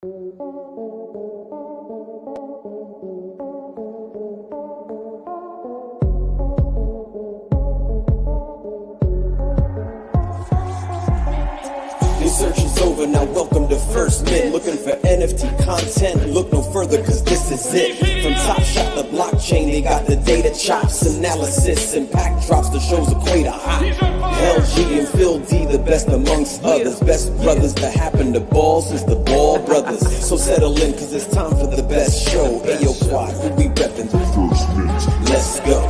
Search is over, now welcome to First Mint. Looking for NFT content, look no further cause this is it. From Top Shot to blockchain, they got the data chops, analysis, impact drops, the shows equate a hot. LG and Phil D, the best amongst others. Best brothers to happen to ball since the Ball brothers. So settle in cause it's time for the best show. Ayo Quad, who we reppin'? First Mint. Let's go.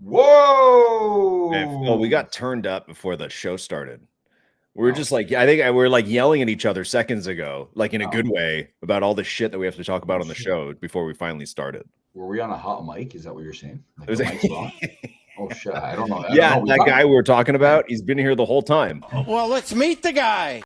Whoa! Well, we got turned up before the show started. We were just like, I think we were like yelling at each other seconds ago, like in a good way, about all the shit that we have to talk about on the show before we finally started. Were we on a hot mic? Is that what you're saying? Like Was the mic's on? Oh shit! I don't know. Yeah, that guy we were talking about, he's been here the whole time. Well, let's meet the guy.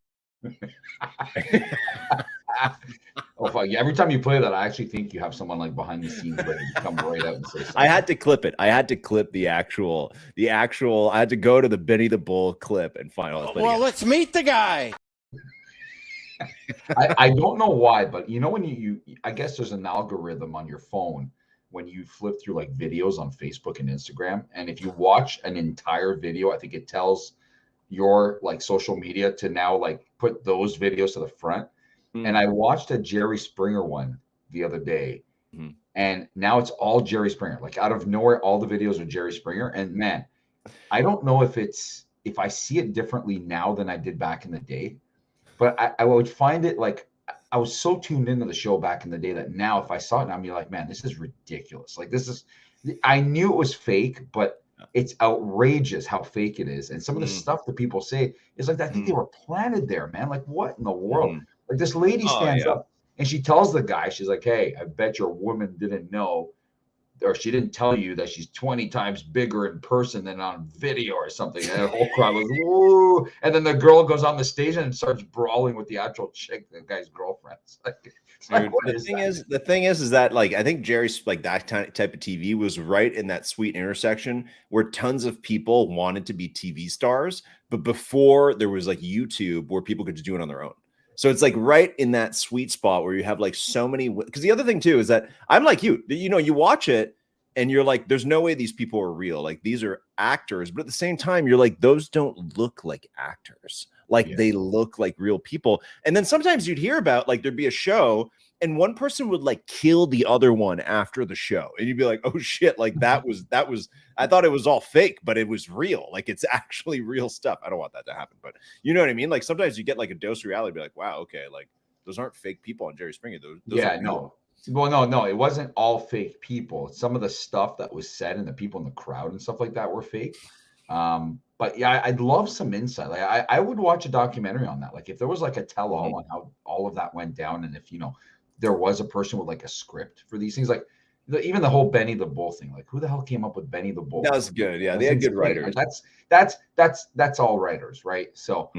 Oh fuck! Every time you play that, I actually think you have someone like behind the scenes ready to come right out and say something. I had to clip it. I had to clip the actual. I had to go to the Benny the Bull clip and find out. Well, let's meet the guy. I don't know why, but you know when you I guess there's an algorithm on your phone when you flip through like videos on Facebook and Instagram, and if you watch an entire video, I think it tells your like social media to now like put those videos to the front. And I watched a Jerry Springer one the other day, and now it's all Jerry Springer. Like out of nowhere, all the videos are Jerry Springer. And man, I don't know if I see it differently now than I did back in the day, but I would find it like I was so tuned into the show back in the day that now if I saw it, I'd be like, man, this is ridiculous. Like I knew it was fake, but it's outrageous how fake it is. And some of the stuff that people say is like, I think they were planted there, man. Like what in the world? Like this lady stands up and she tells the guy, she's like, hey, I bet your woman didn't know, or she didn't tell you that she's 20 times bigger in person than on video or something. And the whole crowd goes, woo. And then the girl goes on the stage and starts brawling with the actual chick, the guy's girlfriend. The thing is that like I think Jerry's like that type of TV was right in that sweet intersection where tons of people wanted to be TV stars, but before there was like YouTube where people could just do it on their own. So it's like right in that sweet spot where you have like so many, because the other thing too is that I'm like you know, you watch it and you're like, there's no way these people are real. Like these are actors, but at the same time, you're like, those don't look like actors. Like they look like real people. And then sometimes you'd hear about like, there'd be a show and one person would like kill the other one after the show. And you'd be like, oh shit. Like that was, I thought it was all fake, but it was real. Like it's actually real stuff. I don't want that to happen, but you know what I mean? Like sometimes you get like a dose of reality, be like, wow, okay. Like those aren't fake people on Jerry Springer. Those no. Well, no, it wasn't all fake people. Some of the stuff that was said and the people in the crowd and stuff like that were fake. But yeah, I'd love some insight. Like I would watch a documentary on that. Like if there was like a tell-all on how all of that went down, and if you know there was a person with like a script for these things, like even the whole Benny the Bull thing. Like who the hell came up with Benny the Bull? That was good. Yeah, they had good writers. That's all writers, right? So,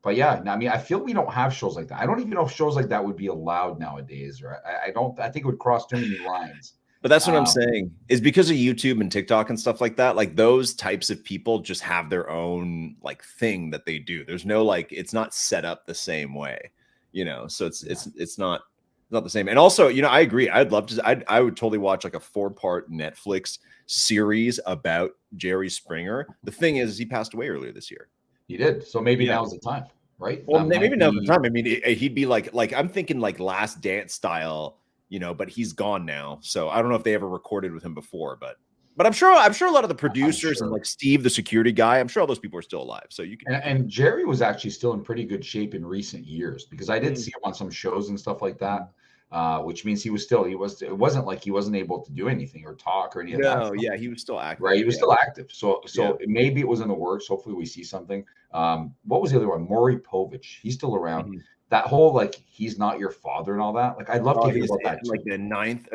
but yeah, I mean, I feel we don't have shows like that. I don't even know if shows like that would be allowed nowadays, or I think it would cross too many lines. But that's what I'm saying is because of YouTube and TikTok and stuff like that, like those types of people just have their own like thing that they do. There's no like, it's not set up the same way, you know? So it's not the same. And also, you know, I agree. I would totally watch like a 4-part Netflix series about Jerry Springer. The thing is, he passed away earlier this year. He did. So maybe now's the time, right? Well, maybe now's the time. I mean, he'd be like I'm thinking like Last Dance style, you know, but he's gone now. So I don't know if they ever recorded with him before, but I'm sure a lot of the producers and like Steve, the security guy, I'm sure all those people are still alive. So you can. And Jerry was actually still in pretty good shape in recent years because I did see him on some shows and stuff like that. Which means it wasn't like he wasn't able to do anything or talk or any of that. No, yeah, he was still active. Right. He was still active. So maybe it was in the works. Hopefully we see something. What was the other one? Maury Povich. He's still around. That whole like he's not your father and all that. Like I'd love to hear about that. Like the ninth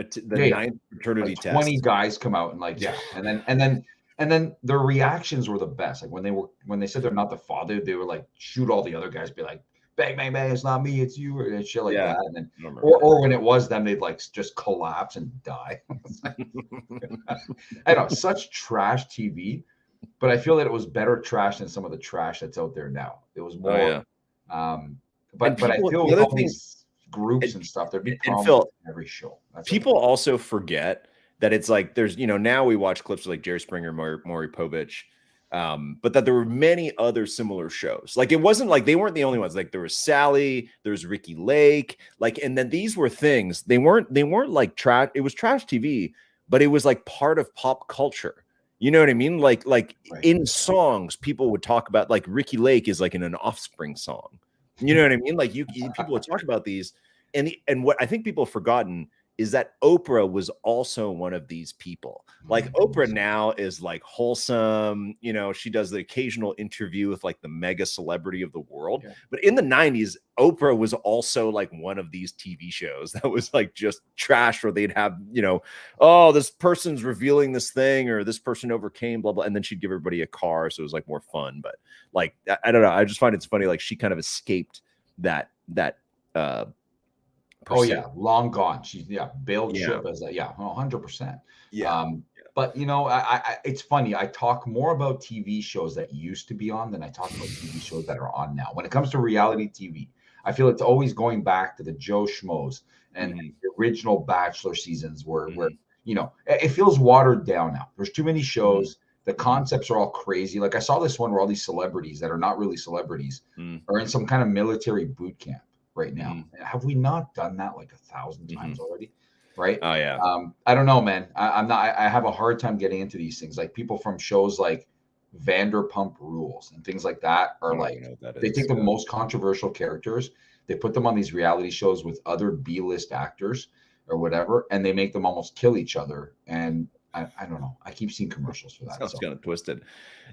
paternity like test. 20 guys come out and like and then their reactions were the best. Like when they said they're not the father, they were like shoot all the other guys, be like bang bang bang, it's not me, it's you, and shit like that. And then or when it was them, they'd like just collapse and die. I know, such trash TV. but I feel that it was better trash than some of the trash that's out there now. It was more. yeah. But I people, feel the with other all thing, these groups and stuff, there'd be and problems Phil, with every show. That's people also forget that it's like there's, now we watch clips of like Jerry Springer, Maury Povich, but that there were many other similar shows. Like it wasn't like they weren't the only ones. Like there was Sally, there was Ricky Lake, like, and then these were things they weren't like trash. It was trash TV, but it was like part of pop culture. You know what I mean? Like right. in songs, people would talk about, like, Ricky Lake is like in an Offspring song. You know what I mean? Like people would talk about these, and what I think people have forgotten is that Oprah was also one of these people. Like Oprah now is like wholesome, she does the occasional interview with like the mega celebrity of the world. Yeah. But in the 90s, Oprah was also like one of these TV shows that was like just trash, where they'd have, oh, this person's revealing this thing, or this person overcame, blah, blah. And then she'd give everybody a car. So it was like more fun. But like, I don't know. I just find it's funny. Like she kind of escaped that oh yeah, long gone. She's bailed ship as that. 100%. But it's funny. I talk more about TV shows that used to be on than I talk about TV shows that are on now. When it comes to reality TV, I feel it's always going back to the Joe Schmoes and the original Bachelor seasons where it feels watered down now. There's too many shows. The concepts are all crazy. Like I saw this one where all these celebrities that are not really celebrities are in some kind of military boot camp right now. Have we not done that like 1,000 times already? Right. Oh yeah. I don't know, man. I have a hard time getting into these things. Like people from shows like Vanderpump Rules and things like that are like, they take the most controversial characters, they put them on these reality shows with other B-list actors or whatever, and they make them almost kill each other. And I don't know. I keep seeing commercials for that. Sounds kind of twisted.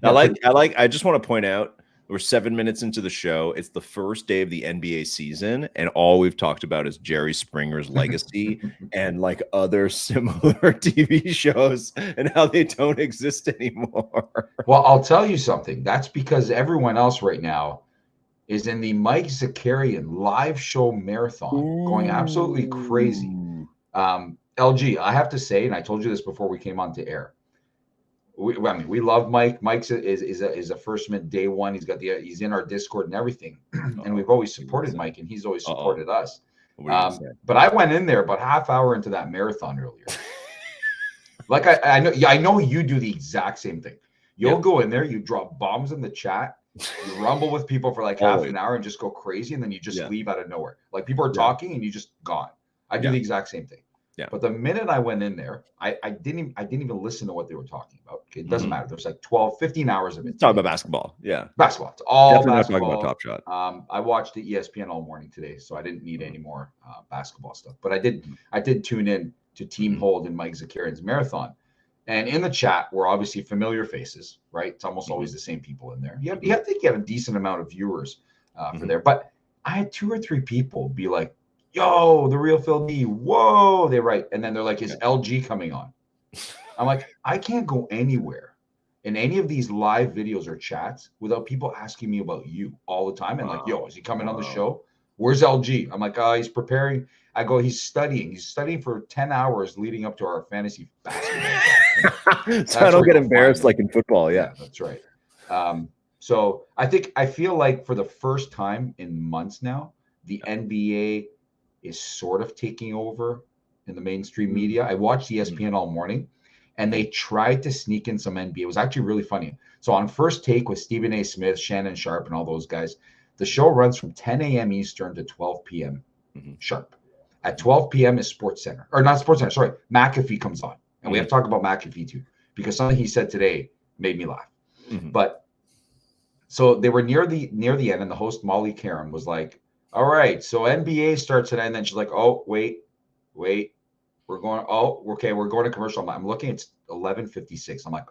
I just want to point out, we're 7 minutes into the show. It's the first day of the NBA season, and all we've talked about is Jerry Springer's legacy and like other similar TV shows and how they don't exist anymore. Well, I'll tell you something. That's because everyone else right now is in the Mike Zakarian live show marathon, going absolutely crazy. LG, I have to say, and I told you this before we came on to air, we love Mike. Mike's is a first mint day one. He's in our Discord and everything, and we've always supported Mike, and he's always supported us. But I went in there about half hour into that marathon earlier. Like I know you do the exact same thing. You'll go in there, you drop bombs in the chat, you rumble with people for like half an hour and just go crazy, and then you just leave out of nowhere. Like people are talking and you just gone. I do the exact same thing. Yeah. But the minute I went in there, I didn't even listen to what they were talking about. Okay, it doesn't matter. There's like 15 hours of it. Talk about basketball. Yeah. Basketball. It's all definitely basketball. Not talking about Top Shot. I watched the ESPN all morning today, so I didn't need any more basketball stuff. But I did tune in to Team Hold and Mike Zakarian's marathon. And in the chat were obviously familiar faces, right? It's almost always the same people in there. You have a decent amount of viewers for there. But I had 2 or 3 people be like, yo, the real Phil D. Whoa, they write. And then they're like, is LG coming on? I'm like, I can't go anywhere in any of these live videos or chats without people asking me about you all the time. And like, yo, is he coming on the show? Where's LG? I'm like, he's preparing. I go, he's studying. He's studying for 10 hours leading up to our fantasy basketball. So I don't get embarrassed like in football. Yeah, that's right. So I feel like for the first time in months now, the NBA is sort of taking over in the mainstream media. I watched ESPN all morning, and they tried to sneak in some NBA. It was actually really funny. So on First Take with Stephen A. Smith, Shannon Sharp, and all those guys, the show runs from 10 a.m. Eastern to 12 p.m. sharp. At 12 p.m. is SportsCenter, or not SportsCenter. Sorry, McAfee comes on, and we have to talk about McAfee too, because something he said today made me laugh. But so they were near the end, and the host Molly Karam was like, all right, so NBA starts tonight, and then she's like, oh, wait, we're going to commercial. I'm looking, it's 11:56. I'm like,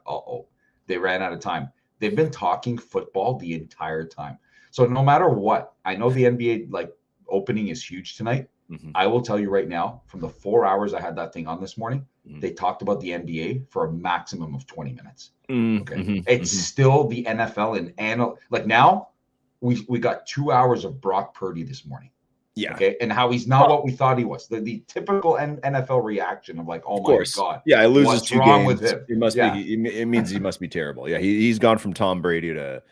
they ran out of time. They've been talking football the entire time. So no matter what, I know the NBA like opening is huge tonight. I will tell you right now, from the 4 hours I had that thing on this morning, they talked about the NBA for a maximum of 20 minutes. Okay. It's still the NFL and like now we got 2 hours of Brock Purdy this morning. Yeah. Okay. And how he's not what we thought he was. The typical NFL reaction of like, oh my God. Yeah, he loses what's 2 wrong games. with him? It must be. It means he must be terrible. Yeah, he's gone from Tom Brady to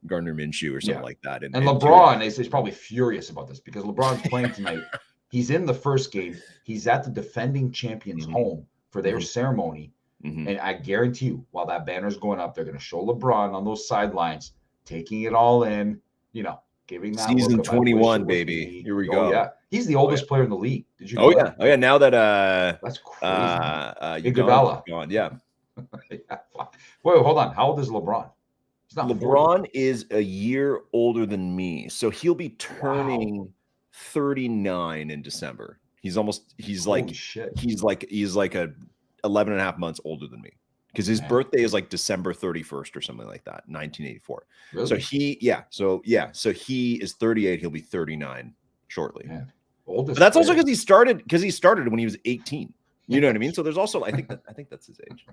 Gardner Minshew or something like that. And LeBron is probably furious about this because LeBron's playing tonight. He's in the first game. He's at the defending champion's home for their ceremony. And I guarantee you, while that banner's going up, they're going to show LeBron on those sidelines, taking it all in, giving that season look 21, baby. Here we go. Yeah. He's the oldest player in the league. Did you know that? Oh, yeah. Now that that's crazy. Iguodala gone. Yeah. Wait, hold on. How old is LeBron? He's not LeBron 40. is a year older than me. So he'll be turning 39 in December. He's like a 11 and a half months older than me. Because his birthday is like December 31st or something like that, 1984. Really? So he is 38. He'll be 39 shortly. Oldest. But that's also because he started when he was 18. You know what I mean? So there's also I think that's his age.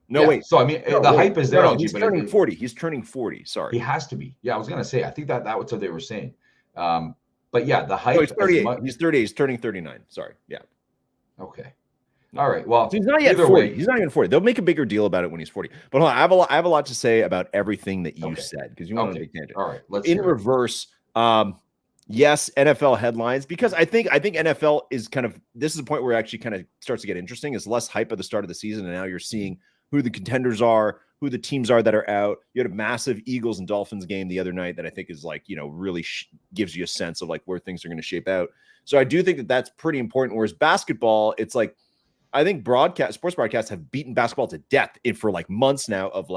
No, wait. So I mean, the hype is there. No, he's turning 40. He's turning 40. Sorry. He has to be. Yeah, I was gonna say. I think that was what they were saying. But yeah, the hype. No, he's 38. He's 38. He's turning 39. Sorry. Yeah. Okay. All right. Well, so he's not yet 40. He's not even 40. They'll make a bigger deal about it when he's 40. But hold on, I have a lot to say about everything that you said because you want to make tangent. All right. Let's in reverse. Yes, NFL headlines, because I think NFL is this is a point where it actually kind of starts to get interesting. It's less hype at the start of the season, and now you're seeing who the contenders are, who the teams are that are out. You had a massive Eagles and Dolphins game the other night that I think is really gives you a sense of where things are going to shape out. So I do think that that's pretty important. Whereas basketball, it's I think sports broadcasts have beaten basketball to death for months now of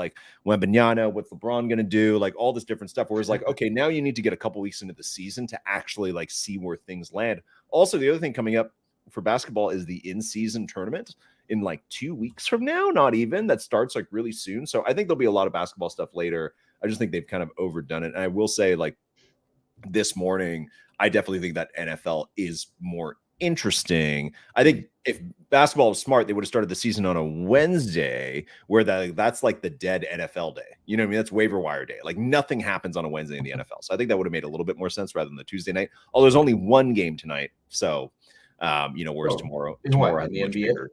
Wembanyama, what's LeBron going to do, all this different stuff. Whereas okay, now you need to get a couple weeks into the season to actually see where things land. Also, the other thing coming up for basketball is the in-season tournament in 2 weeks from now, not even. That starts really soon. So I think there'll be a lot of basketball stuff later. I just think they've kind of overdone it. And I will say this morning, I definitely think that NFL is more interesting. I think if basketball was smart, they would have started the season on a Wednesday where that's the dead NFL day. You know what I mean? That's waiver wire day. Nothing happens on a Wednesday in the NFL. So I think that would have made a little bit more sense rather than the Tuesday night. Although there's only one game tonight. So, whereas tomorrow in the NBA?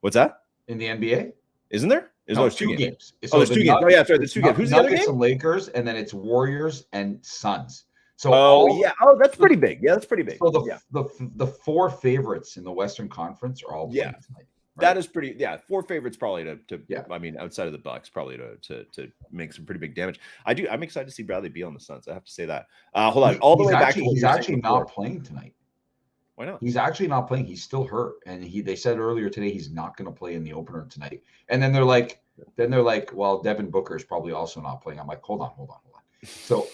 What's that? In the NBA? Isn't there? There's 2 games. So there's 2 games. Oh, yeah, sorry. There's 2 games. Who's the other game? Some Lakers, and then it's Warriors and Suns. So that's pretty big. Yeah, that's pretty big. So the 4 favorites in the Western Conference are all playing tonight. Right? That is pretty. Yeah, 4 favorites probably to I mean, outside of the Bucks, probably to make some pretty big damage. I'm excited to see Bradley Beal on the Suns. I have to say that. Hold on, all the way back. He's actually not playing tonight. Why not? He's actually not playing. He's still hurt, and they said earlier today he's not going to play in the opener tonight. And then they're like, well, Devin Booker is probably also not playing. I'm like, hold on. So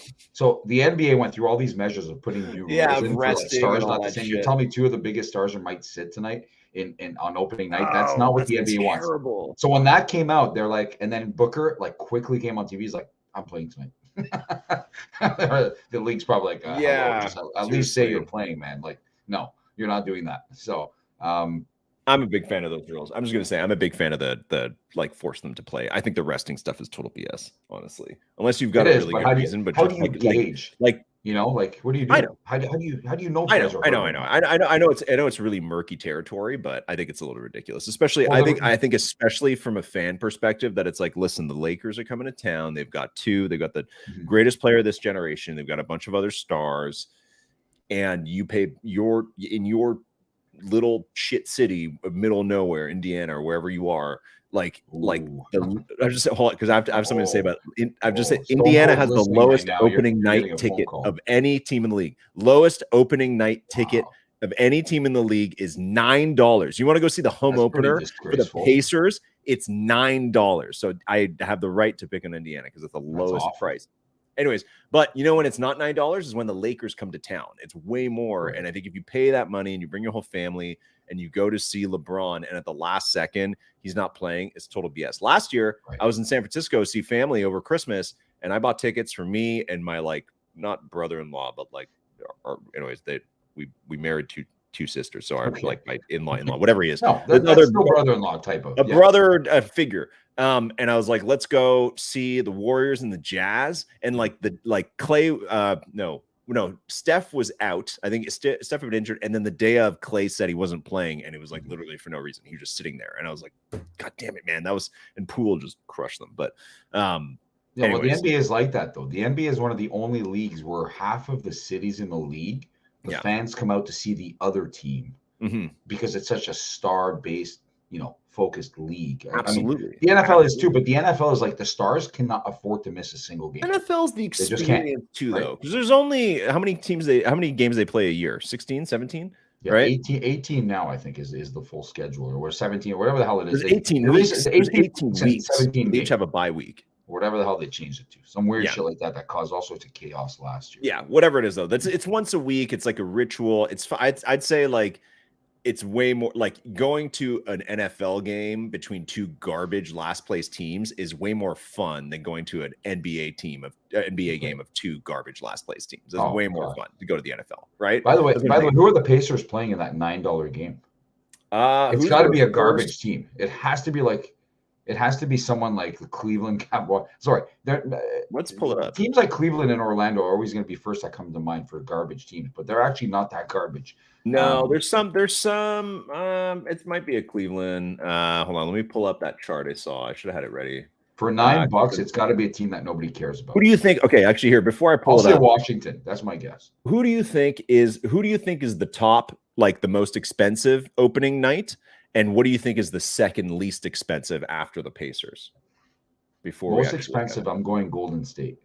the NBA went through all these measures of putting new rules in for stars not to say. You're telling me 2 of the biggest stars might sit tonight in on opening night. That's not what the NBA wants. So when that came out, they're like, and then Booker quickly came on TV. He's like, I'm playing tonight. The league's probably like, at least say you're playing, man. No, you're not doing that. So I'm a big fan of those rules. I'm just going to say I'm a big fan of the force them to play. I think the resting stuff is total BS, honestly. Unless you've got a really good reason. But how do you gauge? What do you do? I know. How do you know? I know it's really murky territory, but I think it's a little ridiculous. Especially, I think especially from a fan perspective, that it's listen, the Lakers are coming to town. They've got the greatest player of this generation. They've got a bunch of other stars, and you pay in your little shit city of middle of nowhere, Indiana, or wherever you are, I just said, hold on, because I have something to say about it. I've just said Indiana has the lowest opening night ticket of any team in the league. Lowest opening night ticket of any team in the league is $9. You want to go see the home opener for the Pacers? It's $9. So I have the right to pick on Indiana because it's the lowest price. Anyways, but when it's not $9 is when the Lakers come to town. It's way more. And I think if you pay that money and you bring your whole family and you go to see LeBron and at the last second he's not playing, it's total BS. Last year, I was in San Francisco to see family over Christmas, and I bought tickets for me and my not brother-in-law, but anyways, we married two sisters, so I'm my in-law, whatever he is. No, that's still brother-in-law type of brother figure. And I was like, let's go see the Warriors and the Jazz, and Clay. no, Steph was out. I think Steph had been injured, and then the day of, Clay said he wasn't playing, and it was like literally for no reason. He was just sitting there, and I was like, God damn it, man, that was, and Poole just crushed them. But yeah, well, the NBA is like that though. The NBA is one of the only leagues where half of the cities in the league, the fans come out to see the other team because it's such a star-based, focused league. Absolutely. I mean, the NFL is too, but the NFL is like the stars cannot afford to miss a single game. NFL's the experience too, though, because there's only how many games they play a year? 16, 17? Yeah, right? 18 now, I think, is the full schedule, or 17, or whatever the hell it is. There's 18 weeks. There's 18 weeks. 17 they each have a bye week. Whatever the hell they changed it to. Some weird shit like that caused all sorts of chaos last year. Yeah, whatever it is, though. It's once a week. It's like a ritual. I'd say like it's way more like going to an NFL game between two garbage last place teams is way more fun than going to an NBA game of two garbage last place teams. It's way more fun to go to the NFL, right? By the way, who are the Pacers playing in that $9 game? It's got to be a garbage team. It has to be someone like the Cleveland Cowboys. Sorry, let's pull it up. Teams like Cleveland and Orlando are always going to be first that come to mind for garbage teams, but they're actually not that garbage. No, there's some. It might be a Cleveland. Hold on, let me pull up that chart I saw. I should have had it ready. For $9, it's got to be a team that nobody cares about. Who do you think? Okay, actually, here before I pull I'll it say up, Washington. That's my guess. Who do you think is the top, like the most expensive opening night? And what do you think is the second least expensive after the Pacers? Most expensive, I'm going Golden State.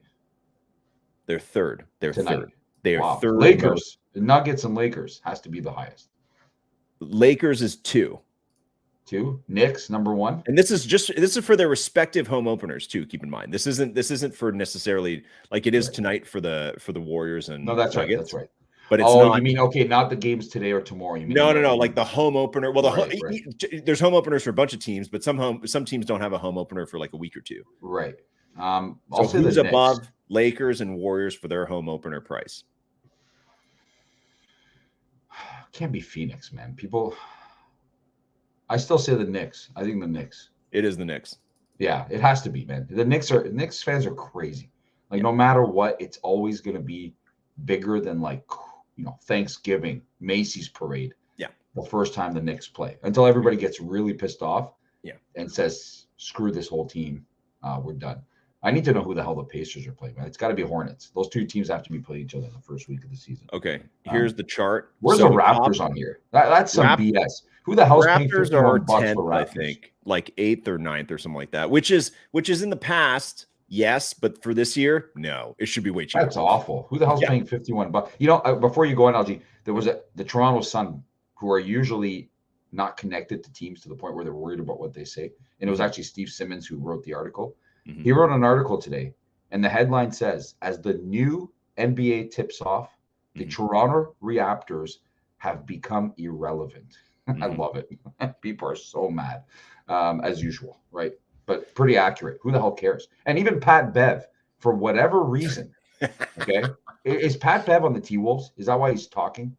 They're third. They're tonight. third. They are third. Lakers, Nuggets, and Lakers has to be the highest. Lakers is 2. 2. Knicks number 1. And this is for their respective home openers too. Keep in mind, this isn't for necessarily like it is tonight for the Warriors and no, that's Nuggets. right. That's right. But it's not. You mean not the games today or tomorrow? You mean no, like the home opener. Well, right. There's home openers for a bunch of teams, but some teams don't have a home opener for like a week or two. Right. So who's above Lakers and Warriors for their home opener price? Can't be Phoenix, man. I still say the Knicks. I think the Knicks. It is the Knicks. Yeah, it has to be, man. The Knicks fans are crazy. Like no matter what, it's always going to be bigger than like Thanksgiving, Macy's parade. Yeah, the first time the Knicks play until everybody gets really pissed off. Yeah, and says screw this whole team. We're done. I need to know who the hell the Pacers are playing, man. It's got to be Hornets. Those two teams have to be playing each other in the first week of the season. Okay, here's the chart. Where's the Raptors on here? That's some BS. Who the hell's paying $51 are for 10th, I think, like 8th or 9th or something like that, which is in the past, yes, but for this year, no. It should be way cheaper. That's awful. Who the hell's paying $51? Before you go on, LG, there was the Toronto Sun, who are usually not connected to teams to the point where they're worried about what they say. And it was actually Steve Simmons who wrote the article. Mm-hmm. He wrote an article today, and the headline says, as the new NBA tips off, the Toronto Raptors have become irrelevant. I love it. People are so mad, as usual, right? But pretty accurate. Who the hell cares? And even Pat Bev, for whatever reason, okay, is Pat Bev on the T-Wolves? Is that why he's talking?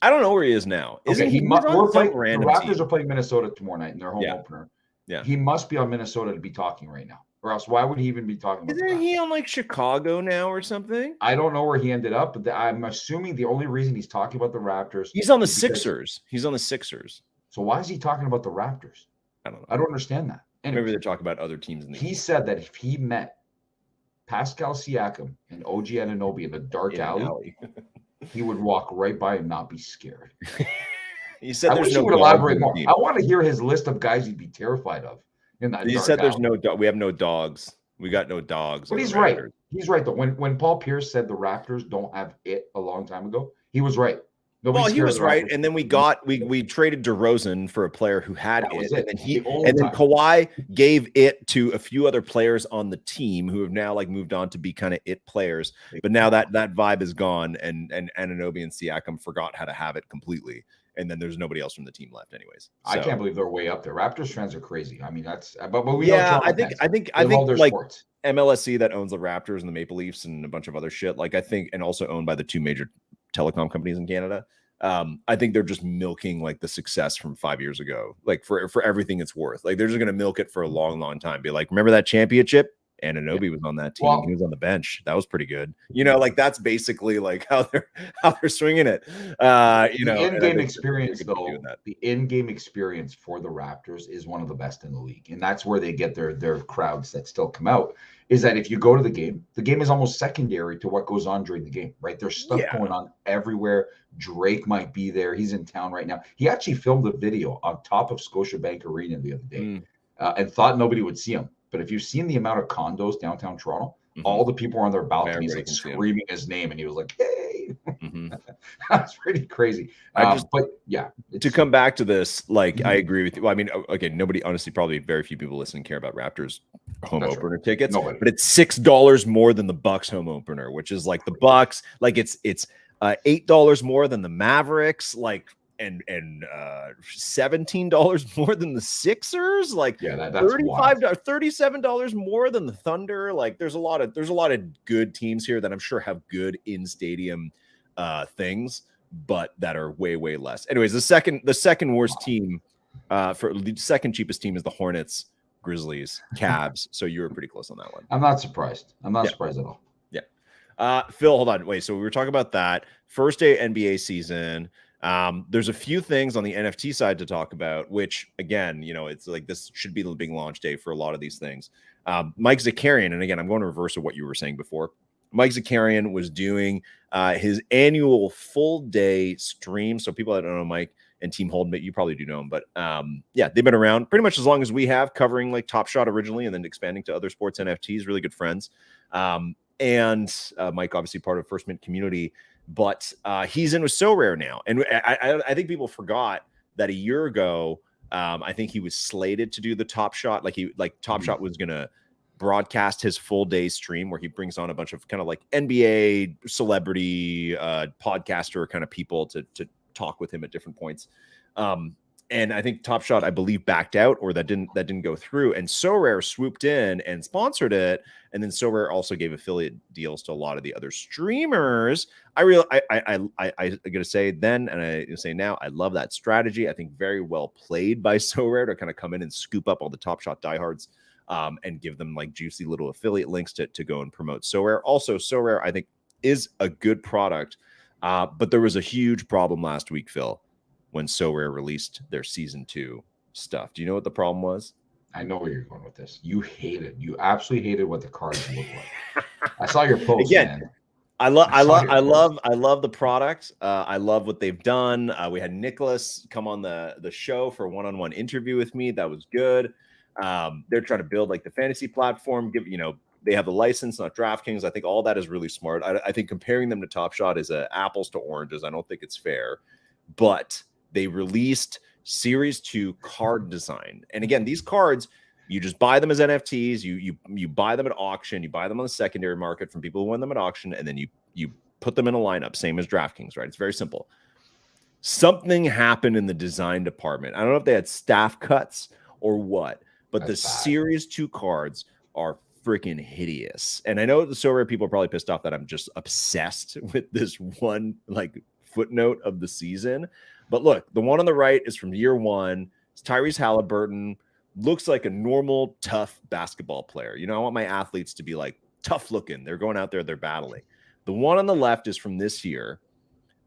I don't know where he is now. The Raptors are playing Minnesota tomorrow night in their home opener. Yeah, he must be on Minnesota to be talking right now, or else why would he even be talking? Isn't he on like Chicago now or something? I don't know where he ended up, but I'm assuming the only reason he's talking about the Raptors. He's on the Sixers. He's on the Sixers. So why is he talking about the Raptors? I don't know. I don't understand that. Anyway, maybe they're talking about other teams. He said that if he met Pascal Siakam and OG Anunoby in a dark alley, he would walk right by and not be scared. He said there's no. Would elaborate more. I want to hear his list of guys he'd be terrified of. He said there's no dog. We have no dogs. We got no dogs. But he's right. He's right though. When Paul Pierce said the Raptors don't have it a long time ago, he was right. He was right. And then we traded DeRozan for a player who had it. And then Kawhi gave it to a few other players on the team who have now like moved on to be kind of it players. But now that vibe is gone, and Anunoby and Siakam forgot how to have it completely. And then there's nobody else from the team left, anyways. So. I can't believe they're way up there. Raptors fans are crazy. I mean, that's but we I think like sports. MLSE that owns the Raptors and the Maple Leafs and a bunch of other shit. Like I think, and also owned by the two major telecom companies in Canada. I think they're just milking like the success from 5 years ago, like for everything it's worth. Like they're just gonna milk it for a long, long time. Be like, remember that championship? Anunoby was on that team. Well, he was on the bench. That was pretty good. Like that's basically like how they're swinging it. the in-game experience, though, the in-game experience for the Raptors is one of the best in the league, and that's where they get their crowds that still come out. Is that if you go to the game is almost secondary to what goes on during the game, right? There's stuff going on everywhere. Drake might be there. He's in town right now. He actually filmed a video on top of Scotiabank Arena the other day and thought nobody would see him. But if you've seen the amount of condos downtown Toronto, all the people are on their balconies like screaming his name, and he was like, "Hey!" That's pretty crazy. But yeah, to come back to this, like I agree with you. Well, I mean, okay, nobody, honestly, probably very few people listening care about Raptors home opener tickets, but it's $6 more than the Bucks home opener, which is like the Bucks, like it's $8 more than the Mavericks, like. And $17 more than the Sixers, like that's $37 more than the Thunder. Like there's a lot of good teams here that I'm sure have good in stadium things, but that are way less. Anyways, the second worst team for the second cheapest team is the Hornets, Grizzlies, Cavs. So you were pretty close on that one. I'm not surprised. I'm not surprised at all. Yeah. Phil, hold on. Wait. So we were talking about that first day NBA season. There's a few things on the NFT side to talk about, which again, it's like this should be the big launch day for a lot of these things. Mike Zakarian, and again, I'm going to reverse of what you were saying before. Mike Zakarian was doing his annual full day stream. So people that don't know Mike and Team Holdmate, you probably do know him, but they've been around pretty much as long as we have, covering like Top Shot originally and then expanding to other sports NFTs, really good friends. And Mike, obviously part of First Mint community. But he's in with Sorare now. And I think people forgot that a year ago, I think he was slated to do the Top Shot. Top Shot was going to broadcast his full day stream where he brings on a bunch of kind of like NBA celebrity podcaster kind of people to talk with him at different points. And I think Top Shot, I believe, backed out, or that didn't go through. And Sorare swooped in and sponsored it. And then Sorare also gave affiliate deals to a lot of the other streamers. I gotta say then, and I say now, I love that strategy. I think very well played by Sorare to kind of come in and scoop up all the Top Shot diehards and give them like juicy little affiliate links to go and promote Sorare. Also, Sorare, I think, is a good product, but there was a huge problem last week, Phil, when Sorare released their season 2 stuff. Do you know what the problem was? I know where you're going with this. You absolutely hated what the cards look like. I saw your post again. Man. I love the product. I love what they've done. We had Nicholas come on the show for a one-on-one interview with me. That was good. They're trying to build like the fantasy platform. They have the license, not DraftKings. I think all that is really smart. I think comparing them to Top Shot is apples to oranges. I don't think it's fair, but they released Series 2 card design. And again, these cards, you just buy them as NFTs. You buy them at auction. You buy them on the secondary market from people who win them at auction. And then you put them in a lineup, same as DraftKings, right? It's very simple. Something happened in the design department. I don't know if they had staff cuts or what, but the Series 2 cards are freaking hideous. And I know the Sorare people are probably pissed off that I'm just obsessed with this one like footnote of the season. But look, the one on the right is from year 1. It's Tyrese Halliburton. Looks like a normal, tough basketball player. I want my athletes to be like tough looking. They're going out there, they're battling. The one on the left is from this year.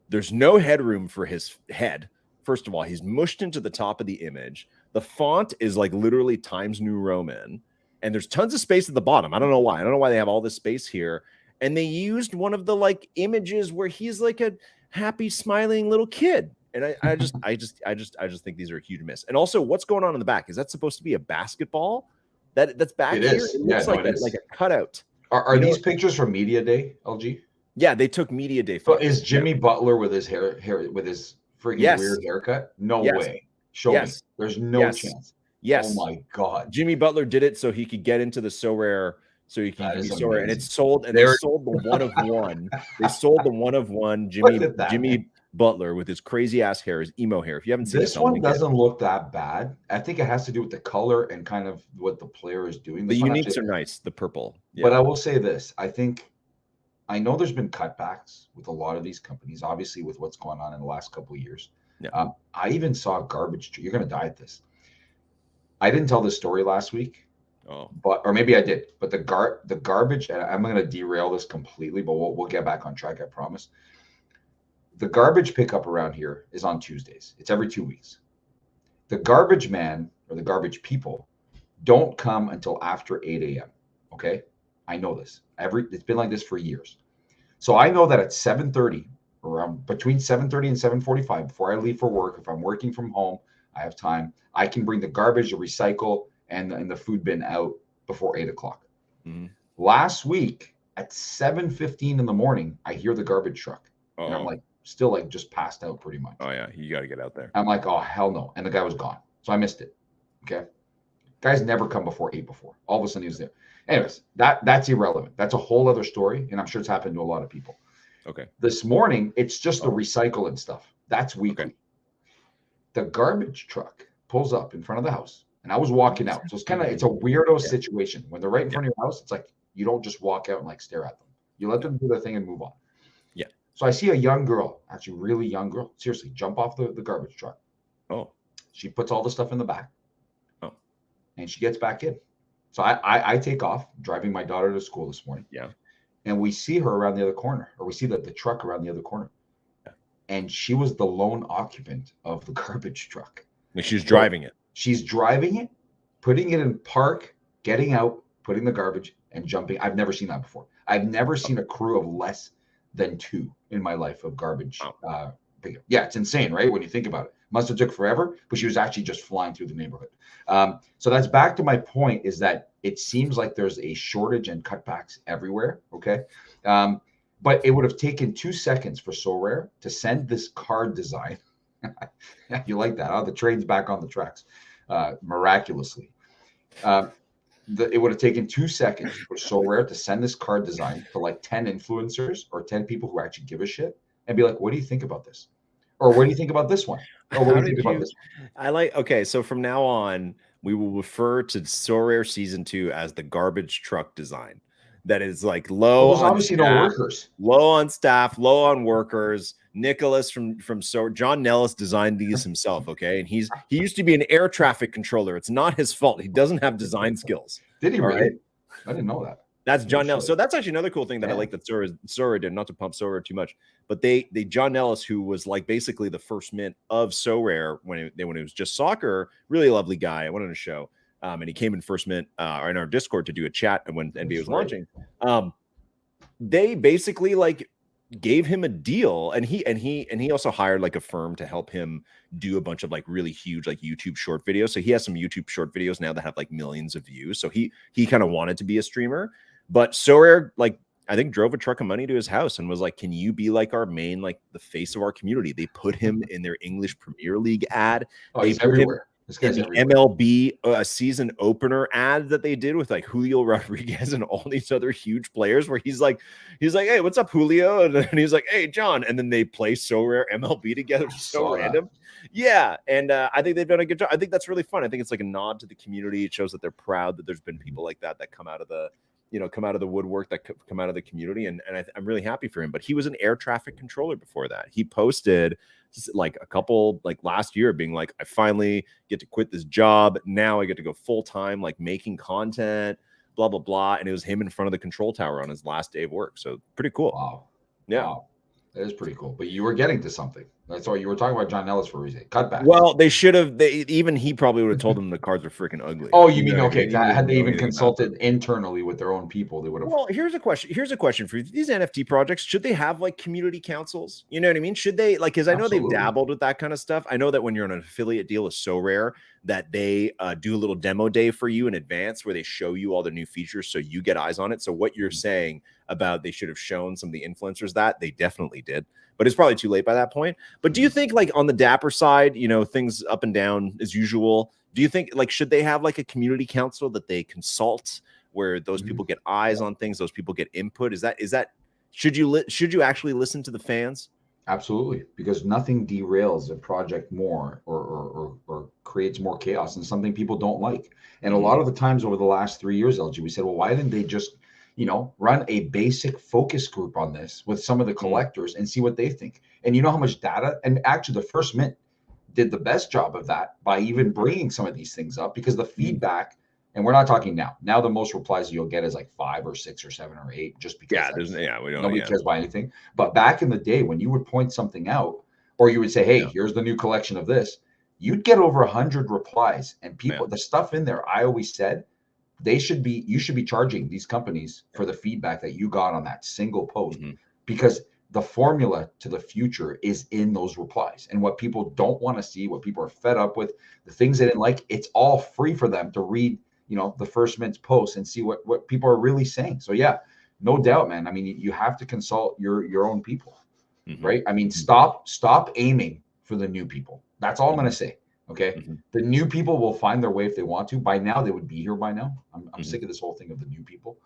There's no headroom for his head. First of all, he's mushed into the top of the image. The font is like literally Times New Roman. And there's tons of space at the bottom. I don't know why. I don't know why they have all this space here. And they used one of the like images where he's like a happy, smiling little kid. And I just think these are a huge miss. And also, what's going on in the back? Is that supposed to be a basketball? That's back here. Is. It looks like a cutout. Are these pictures from Media Day, LG? Yeah, they took Media Day. So is Jimmy Butler with his hair with his freaking weird haircut? No way. Show me. There's no chance. Yes. Oh my God. Jimmy Butler did it so he could get into the Sorare. So he can be Sorare, and it's sold. And they sold the one of one. They sold the one of one Jimmy Butler with his crazy ass hair, his emo hair. If you haven't seen this one, doesn't look that bad. I think it has to do with the color and kind of what the player is doing. The uniques are nice. The purple. Yeah. But I will say this: I know there's been cutbacks with a lot of these companies, obviously with what's going on in the last couple of years. Yeah. I even saw garbage. You're going to die at this. I didn't tell this story last week, But or maybe I did. But the garbage, and I'm going to derail this completely, but we'll get back on track, I promise. The garbage pickup around here is on Tuesdays. It's every 2 weeks. The garbage man or the garbage people don't come until after 8 a.m. Okay, I know this. It's been like this for years. So I know that at 7:30, around between 7:30 and 7:45, before I leave for work, if I'm working from home, I have time. I can bring the garbage, the recycle, and the food bin out before 8 o'clock. Mm-hmm. Last week at 7:15 in the morning, I hear the garbage truck, and I'm like, still like just passed out pretty much. Oh yeah, you got to get out there. I'm like, oh hell no, and the guy was gone, so I missed it. Okay, guys never come before 8 before. All of a sudden he was there. Anyways, that's irrelevant. That's a whole other story, and I'm sure it's happened to a lot of people. Okay. This morning, it's just the recycle and stuff. That's weekly. Okay. The garbage truck pulls up in front of the house, and I was walking out. So it's a weirdo situation. When they're right in front of your house, it's like you don't just walk out and like stare at them. You let them do their thing and move on. Yeah. So I see a young girl, actually really young girl, seriously, jump off the garbage truck. Oh. She puts all the stuff in the back. Oh. And she gets back in. So I take off, driving my daughter to school this morning. Yeah. And we see her around the other corner, or we see the truck around the other corner. Yeah. And she was the lone occupant of the garbage truck. Like she's driving it. She's driving it, putting it in park, getting out, putting the garbage, and jumping. I've never seen that before. I've never seen a crew of less than 2 in my life of garbage. Yeah, it's insane, right? When you think about it. Must have took forever, but she was actually just flying through the neighborhood. So that's back to my point, is that it seems like there's a shortage and cutbacks everywhere, okay? But it would have taken 2 seconds for Sorare to send this card design. You like that, huh? The train's back on the tracks, miraculously. It would have taken 2 seconds for Sorare to send this card design to like 10 influencers or 10 people who actually give a shit and be like, what do you think about this? Or what do you think about this one? Or what do you think about this one? Okay, so from now on, we will refer to Sorare Season 2 as the garbage truck design. That is like low on obviously staff, no workers. Low on staff, low on workers. Nicholas from John Nellis designed these himself, okay? And he used to be an air traffic controller. It's not his fault. He doesn't have design skills. Did he really? Right? I didn't know that. That's John Nellis. So that's actually another cool thing that I like that Sorare did, not to pump Sorare too much, but they John Nellis, who was like basically the first mint of Sorare when it was just soccer, really lovely guy. I went on a show, and he came in first mint in our Discord to do a chat when NBA was launching. They basically like gave him a deal, and he also hired like a firm to help him do a bunch of like really huge like YouTube short videos. So he has some YouTube short videos now that have like millions of views. So he kind of wanted to be a streamer. But Sorare, like, I think drove a truck of money to his house and was like, can you be like our main, like the face of our community? They put him in their English Premier League ad. Oh, he's everywhere. In the MLB season opener ad that they did with like Julio Rodriguez and all these other huge players, where he's like, hey, what's up, Julio? And then he's like, hey, John. And then they play Sorare MLB together. So random. Yeah. And I think they've done a good job. I think that's really fun. I think it's like a nod to the community. It shows that they're proud that there's been people like that come out of the woodwork, that come out of the community. And I'm really happy for him. But he was an air traffic controller before that. He posted like a couple, like last year, being like, I finally get to quit this job. Now I get to go full time, like making content, blah, blah, blah. And it was him in front of the control tower on his last day of work. So pretty cool. Wow. Yeah. Wow. That is pretty cool. But you were getting to something. That's all you were talking about. John Ellis for a reason. Cutback. Well, they should have. Even he probably would have told them the cards are freaking ugly. Oh, you mean okay? Had they even consulted internally with their own people, they would have. Well, here's a question for you. These NFT projects, should they have like community councils? You know what I mean? Should they like? Because I know they've dabbled with that kind of stuff. I know that when you're on an affiliate deal is so rare that they do a little demo day for you in advance where they show you all the new features so you get eyes on it. So what you're saying about they should have shown some of the influencers that they definitely did, but it's probably too late by that point. But do you think like on the Dapper side, you know, things up and down as usual, do you think like, should they have like a community council that they consult where those people get eyes on things, those people get input? Is that, should you actually listen to the fans? Absolutely, because nothing derails a project more or creates more chaos than something people don't like. And a lot of the times over the last 3 years, LG, we said, well, why didn't they just, you know, run a basic focus group on this with some of the collectors and see what they think? And you know how much data, and actually the first mint did the best job of that by even bringing some of these things up, because the feedback And we're not talking now. Now the most replies you'll get is like 5 or 6 or 7 or 8, just because we don't. Nobody cares about anything. But back in the day, when you would point something out, or you would say, "Hey, here's the new collection of this," you'd get over 100 replies. And people, the stuff in there, I always said, you should be charging these companies for the feedback that you got on that single post, because the formula to the future is in those replies. And what people don't want to see, what people are fed up with, the things they didn't like, it's all free for them to read, the First Mint's posts and see what people are really saying. So yeah, no doubt, man. I mean, you have to consult your own people, right? I mean, stop aiming for the new people. That's all I'm going to say. Okay. The new people will find their way if they want to. By now, they would be here by now. I'm sick of this whole thing of the new people.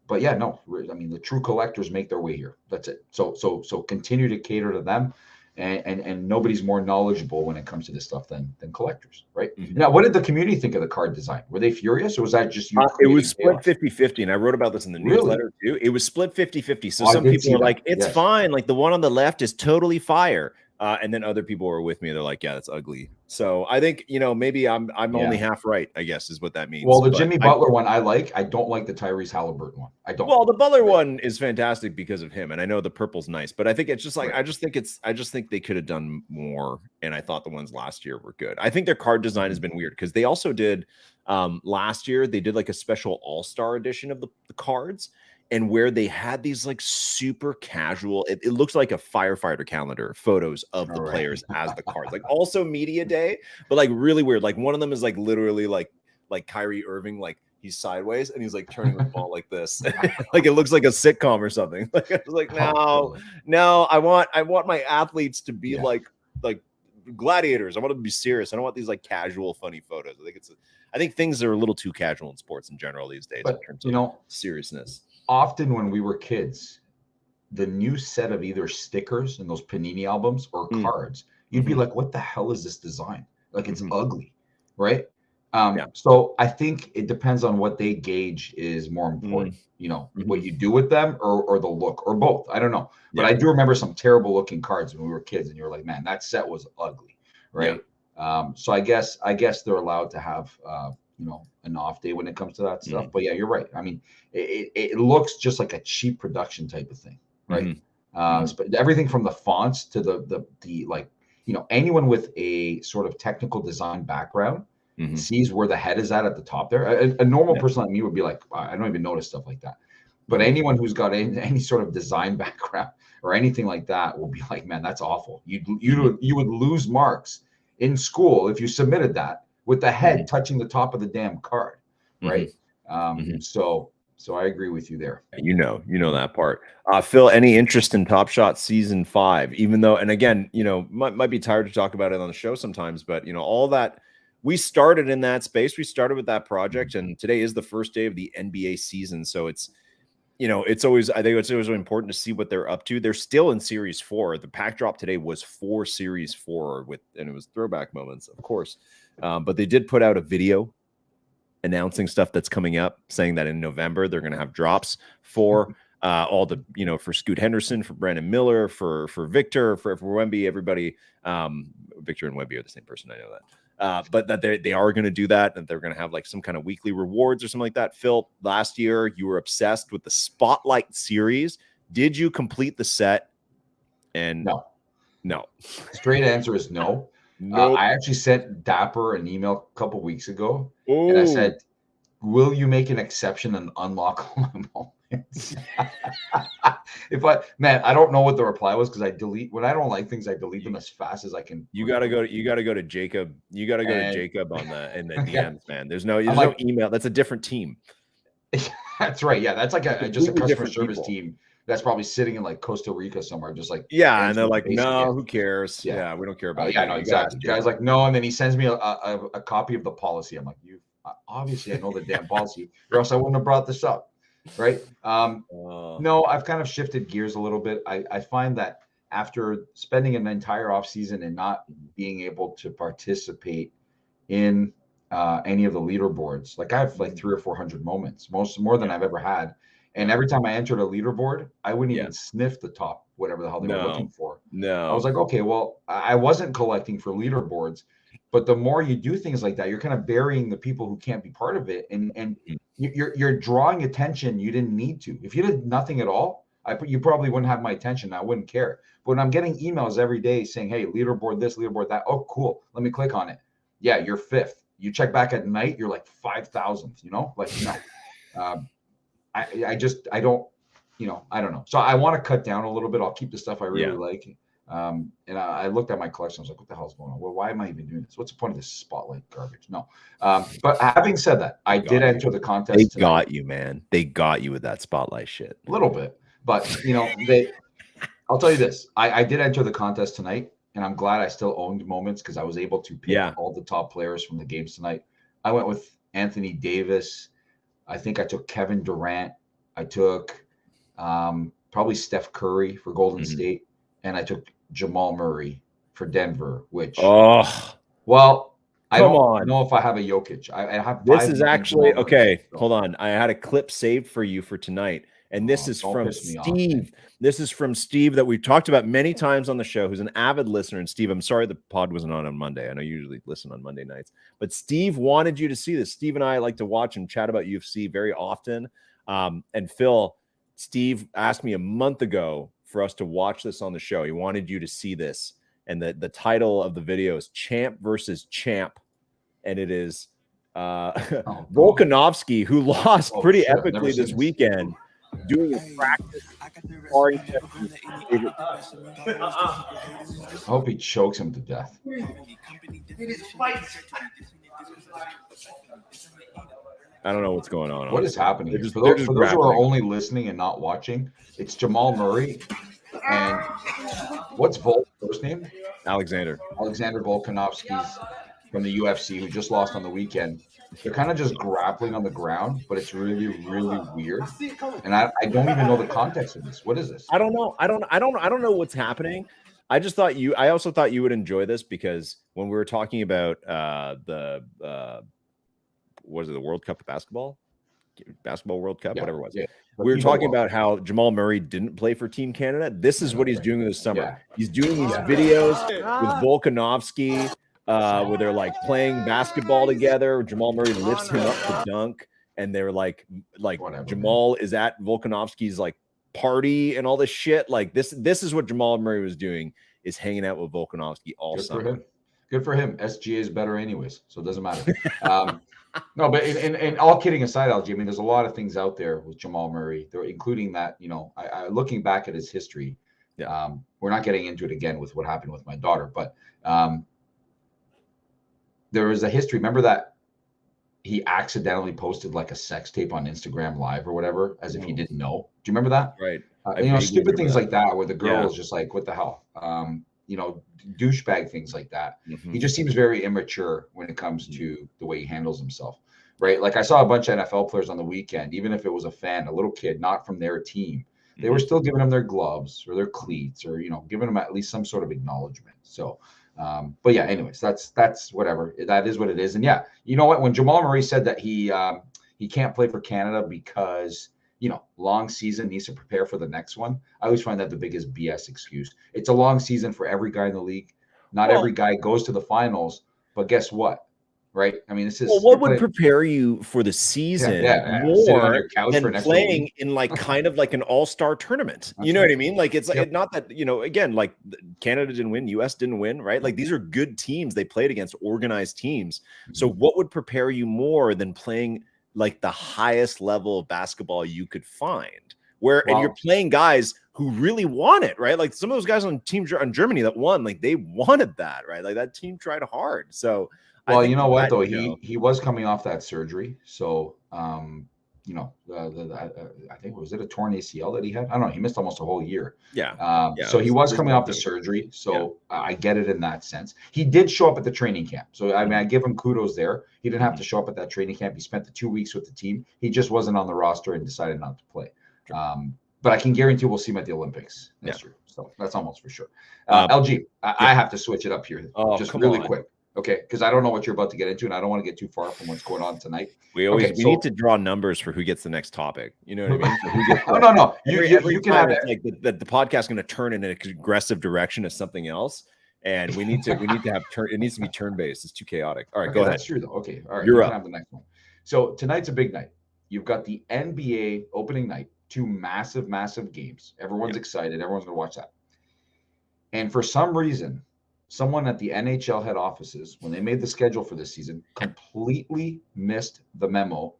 But yeah, no, I mean, the true collectors make their way here. That's it. So continue to cater to them, and nobody's more knowledgeable when it comes to this stuff than collectors, right? Now, what did the community think of the card design? Were they furious, or was that just you? It was split 50-50, and I wrote about this in the newsletter too. It was split 50-50. So some people are like, it's fine. Like the one on the left is totally fire. And then other people were with me. They're like, yeah, that's ugly. So I think, maybe I'm only half right, I guess is what that means. Well, the Jimmy Butler one I like. I don't like the Tyrese Halliburton one. I don't. Well, the Butler one is fantastic because of him. And I know the purple's nice, but I think it's just like, I just think they could have done more. And I thought the ones last year were good. I think their card design has been weird because they also did last year, they did like a special all-star edition of the cards. And where they had these like super casual, it looks like a firefighter calendar, photos of the players as the cards, like also media day, but like really weird. Like one of them is like literally like Kyrie Irving, like he's sideways and he's like turning the ball like this. Like it looks like a sitcom or something. Like I was like, no, I want my athletes to be like gladiators. I want them to be serious. I don't want these like casual, funny photos. I think things are a little too casual in sports in general these days, but, in terms of seriousness. Often when we were kids, the new set of either stickers in those Panini albums or cards, you'd be like, what the hell is this design? Like it's ugly, right? So I think it depends on what they gauge is more important, what you do with them or the look or both. I don't know. But I do remember some terrible looking cards when we were kids and you were like, man, that set was ugly, right? So I guess they're allowed to have an off day when it comes to that stuff. But yeah, you're right. I mean, it looks just like a cheap production type of thing, right? But everything from the fonts to the like, anyone with a sort of technical design background sees where the head is at the top there. A normal person like me would be like, I don't even notice stuff like that. But anyone who's got any sort of design background or anything like that will be like, man, that's awful. You would lose marks in school if you submitted that with the head touching the top of the damn card, right? So I agree with you there. You know that part. Phil, any interest in Top Shot season 5? Even though, and again, might be tired to talk about it on the show sometimes, but all that we started in that space. We started with that project, and today is the first day of the NBA season. So it's, it's always, I think it's always important to see what they're up to. They're still in Series 4. The pack drop today was for Series 4 and it was throwback moments, of course. But they did put out a video announcing stuff that's coming up, saying that in November they're going to have drops for all the, for Scoot Henderson, for Brandon Miller, for Victor, for Wemby, everybody. Victor and Wemby are the same person. I know that. But that they are going to do that, and they're going to have like some kind of weekly rewards or something like that. Phil, last year you were obsessed with the Spotlight series. Did you complete the set? And no. Straight answer is no. Nope. I actually sent Dapper an email a couple weeks ago, and I said, will you make an exception and unlock all my moments? I don't know what the reply was, because when I don't like things, I delete them as fast as I can. You gotta go to Jacob. You gotta go to Jacob in the DMs, man. There's no email. That's a different team. That's right. Yeah, that's like just a customer service team that's probably sitting in like Costa Rica somewhere, just like and they're like, no, who cares? Yeah, we don't care about it. Yeah, no, exactly. The guy's like, no, and then he sends me a copy of the policy. I'm like, obviously I know the damn policy, or else I wouldn't have brought this up, right? No, I've kind of shifted gears a little bit. I find that after spending an entire off season and not being able to participate in any of the leaderboards, like I have like 300 or 400 moments, more than I've ever had. And every time I entered a leaderboard, I wouldn't even sniff the top, whatever the hell they were looking for. No. I was like, okay, well, I wasn't collecting for leaderboards. But the more you do things like that, you're kind of burying the people who can't be part of it, and you're drawing attention you didn't need to. If you did nothing at all, you probably wouldn't have my attention. I wouldn't care. But when I'm getting emails every day saying, "Hey, leaderboard this, leaderboard that," oh, cool. Let me click on it. Yeah, you're 5th. You check back at night, you're like 5,000th. You know, like no. I don't, I don't know. So I want to cut down a little bit. I'll keep the stuff I really like. And I looked at my collection. I was like, what the hell's going on? Well, why am I even doing this? What's the point of this spotlight garbage? No. But having said that, I did enter the contest. They got you, man. They got you with that spotlight shit. A little bit. But, I'll tell you this. I did enter the contest tonight, and I'm glad I still owned moments because I was able to pick all the top players from the games tonight. I went with Anthony Davis. I think I took Kevin Durant. I took probably Steph Curry for Golden State. And I took Jamal Murray for Denver, which, I don't know if I have a Jokic. I have. This is actually okay. So. Hold on, I had a clip saved for you for tonight, and this is from Steve. This is from Steve that we've talked about many times on the show, who's an avid listener. And Steve, I'm sorry the pod wasn't on Monday. I know you usually listen on Monday nights, but Steve wanted you to see this. Steve and I like to watch and chat about UFC very often. And Phil, Steve asked me a month ago for us to watch this on the show. He wanted you to see this. And the title of the video is Champ versus Champ. And it is Volkanovski, who lost pretty epically this weekend, doing a practice sparring session. I hope he chokes him to death. I don't know what's going on. What is happening? For those who are only listening and not watching, it's Jamal Murray and what's Volk's first name? Alexander Volkanovski's from the UFC, who just lost on the weekend. They're kind of just grappling on the ground, but it's really, really weird. And I don't even know the context of this. What is this? I don't know. I don't know what's happening. I also thought you would enjoy this because when we were talking about the World Cup of basketball World Cup, whatever it was. Yeah. We were talking about how Jamal Murray didn't play for Team Canada. This is what he's doing this summer. Yeah. He's doing these videos with Volkanovski where they're like playing basketball together. Jamal Murray lifts him up to dunk, and they're like whatever, Jamal is at Volkanovski's like party and all this shit. Like this is what Jamal Murray was doing, is hanging out with Volkanovski all summer. Good for him. SGA is better anyways, so it doesn't matter. No, but in all kidding aside, LG, I mean, there's a lot of things out there with Jamal Murray, including that, I looking back at his history. We're not getting into it again with what happened with my daughter, but there was a history. Remember that he accidentally posted like a sex tape on Instagram Live or whatever, as if he didn't know. Do you remember that? Right. Stupid things like that, where the girl is just like, what the hell? Douchebag things like that. He just seems very immature when it comes to the way he handles himself, right? Like I saw a bunch of NFL players on the weekend, even if it was a fan, a little kid, not from their team, they were still giving them their gloves or their cleats or, giving them at least some sort of acknowledgement. So, but yeah, anyways, that's whatever. That is what it is. And yeah, you know what? When Jamal Murray said that he can't play for Canada because long season, needs to prepare for the next one, I always find that the biggest BS excuse. It's a long season for every guy in the league. Not every guy goes to the finals, but guess what? Right? I mean, this is what would prepare you for the season more than playing in like kind of like an all-star tournament. You know what I mean? Like it's not that, again, like Canada didn't win, US didn't win, right? Like these are good teams. They played against organized teams. So what would prepare you more than playing like the highest level of basketball you could find, and you're playing guys who really want it, right? Like some of those guys on Germany that won, like they wanted that, right? Like that team tried hard. So, you know what though, he was coming off that surgery, so I think was it a torn ACL that he had? I don't know. He missed almost a whole year. So he was coming off the surgery. So I get it in that sense. He did show up at the training camp. So I mean, I give him kudos there. He didn't have to show up at that training camp. He spent the 2 weeks with the team. He just wasn't on the roster and decided not to play. But I can guarantee we'll see him at the Olympics next year. So that's almost for sure. LG, I have to switch it up here just really quick. Okay, because I don't know what you're about to get into, and I don't want to get too far from what's going on tonight. We need to draw numbers for who gets the next topic. You know what I mean? No. You can have it. Like the podcast is going to turn in an aggressive direction as something else, and we need to have turn. It needs to be turn based. It's too chaotic. All right, go ahead. That's true though. Okay, all right. You're You up. can have the next one. So tonight's a big night. You've got the NBA opening night, 2 massive, massive games. Everyone's excited. Everyone's gonna watch that. And for some reason, someone at the NHL head offices, when they made the schedule for this season, completely missed the memo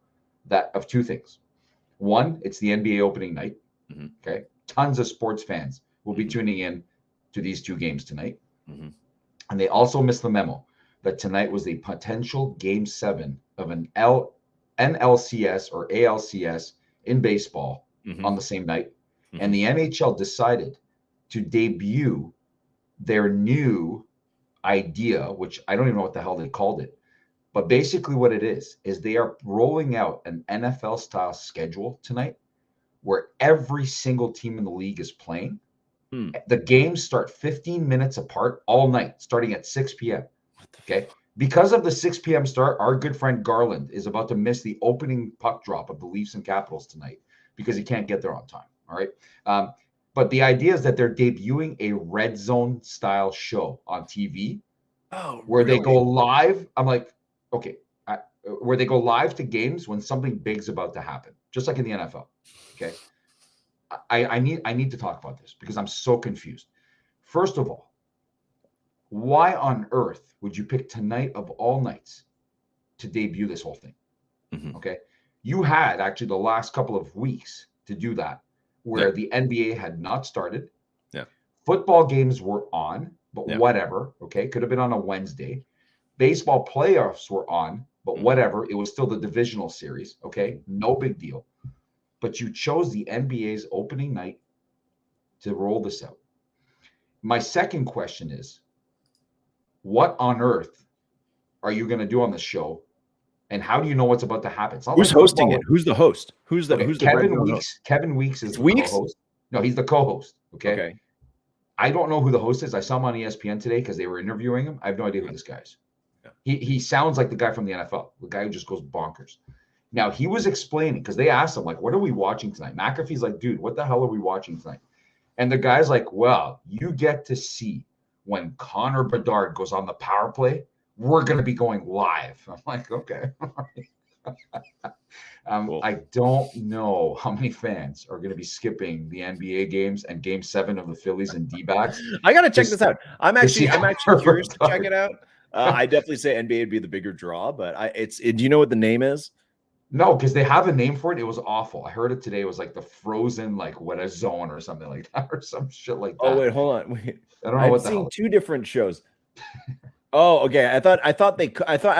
that of 2 things. One, it's the NBA opening night. Mm-hmm. Okay, tons of sports fans will be tuning in to these 2 games tonight. Mm-hmm. And they also missed the memo that tonight was a potential Game 7 of an NLCS or ALCS in baseball on the same night. Mm-hmm. And the NHL decided to debut their new idea, which I don't even know what the hell they called it. But basically what it is they are rolling out an NFL style schedule tonight where every single team in the league is playing. The games start 15 minutes apart all night, starting at 6 p.m. Okay. Because of the 6 p.m. start, our good friend Garland is about to miss the opening puck drop of the Leafs and Capitals tonight because he can't get there on time. All right. But the idea is that they're debuting a red zone style show on TV where they go live. I'm like, okay, where they go live to games when something big's about to happen, just like in the NFL. Okay. I need to talk about this because I'm so confused. First of all, why on earth would you pick tonight of all nights to debut this whole thing? Mm-hmm. Okay. You had actually the last couple of weeks to do that where the NBA had not started. Yeah. Football games were on, but whatever. Okay. Could have been on a Wednesday. Baseball playoffs were on, but whatever. It was still the divisional series. Okay. No big deal. But you chose the NBA's opening night to roll this out. My second question is, what on earth are you going to do on the show? And how do you know what's about to happen? Who's hosting it? Who's the host? Who's Kevin Weeks? Host? Kevin Weeks is the co-host. No, he's the co-host. Okay. I don't know who the host is. I saw him on ESPN today because they were interviewing him. I have no idea who this guy is. Yeah. He sounds like the guy from the NFL, the guy who just goes bonkers. Now, he was explaining, because they asked him, like, what are we watching tonight? McAfee's like, dude, what the hell are we watching tonight? And the guy's like, well, you get to see when Connor Bedard goes on the power play, we're going to be going live. I'm like, okay. Cool. I don't know how many fans are going to be skipping the NBA games and Game 7 of the Phillies and D-backs. I got to check this out. I'm actually curious to check it out. I definitely say NBA would be the bigger draw, but do you know what the name is? No, because they have a name for it. It was awful. I heard it today. It was like the Frozen, like what a zone or something like that, or some shit like that. Oh wait, hold on. Wait. I don't know what the hell. hell. I've seen 2 different shows. Oh, okay. I thought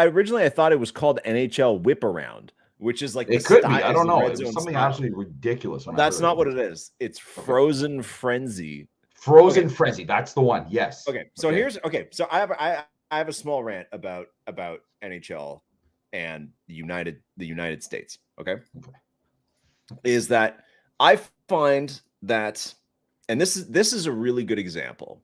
originally it was called NHL Whip Around, which is like it could be. I don't know. It was something absolutely ridiculous. That's not what it is. It's Frozen Frenzy. Frozen Frenzy. That's the one. Yes. Okay. So So I have a small rant about NHL and the United States. Okay. Is that I find that, and this is a really good example,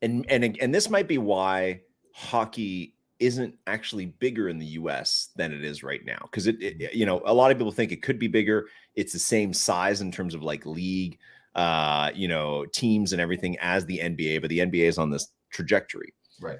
and this might be why hockey isn't actually bigger in the US than it is right now, because it a lot of people think it could be bigger. It's the same size in terms of like league teams and everything as the NBA, but the NBA is on this trajectory. Right.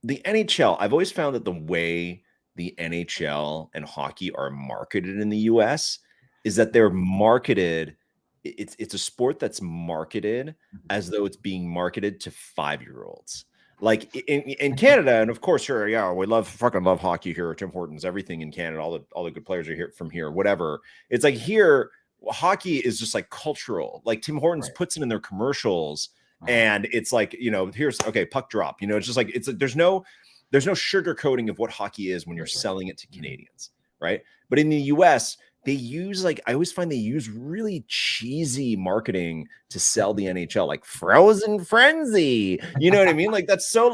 The NHL, I've always found that the way the NHL and hockey are marketed in the US is that they're marketed. It's a sport that's marketed as though it's being marketed to 5-year-olds. Like in Canada, and of course, sure, yeah, we fucking love hockey here. Tim Hortons, everything in Canada, all the good players are here from here, whatever. It's like here, hockey is just like cultural. Like Tim Hortons puts it in their commercials. And it's like, here's puck drop. It's just like there's no sugarcoating of what hockey is when you're selling it to Canadians, right? But in the US, they use I always find they use really cheesy marketing to sell the NHL, like Frozen Frenzy. You know what I mean? Like that's so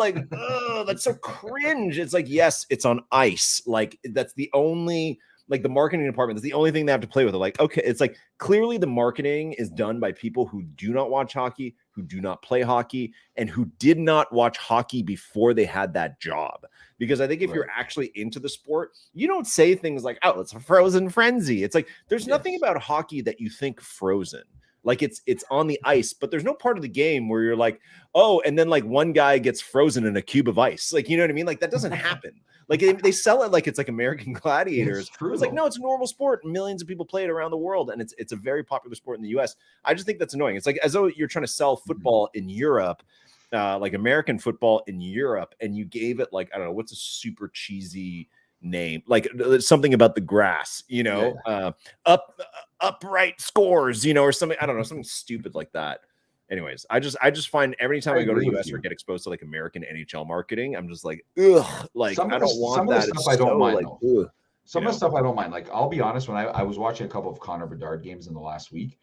that's so cringe. It's like, yes, it's on ice. Like that's the only. Like the marketing department, that's the only thing they have to play with. They're like, okay, it's like clearly the marketing is done by people who do not watch hockey, who do not play hockey, and who did not watch hockey before they had that job. Because I think if you're actually into the sport, you don't say things like, oh, it's a Frozen Frenzy. It's like, there's nothing about hockey that you think frozen. Like it's on the ice, but there's no part of the game where you're like, oh, and then like one guy gets frozen in a cube of ice. Like, you know what I mean? Like that doesn't happen. Like they sell it like it's like American Gladiators. It's true, It's like, though. no, it's a normal sport. Millions of people play it around the world, and it's a very popular sport in the US. I just think that's annoying. It's like as though you're trying to sell football in Europe, like American football in Europe, and you gave it like, I don't know, what's a super cheesy name, like something about the grass, you know, upright scores, you know, or something, I don't know, something stupid like that. Anyways, I just find every time I go to the US or get exposed to like American NHL marketing, I'm just like, ugh, like I don't want that. Stuff I don't mind, like, though. Some of the stuff I don't mind. Like, I'll be honest, when I was watching a couple of Connor Bedard games in the last week,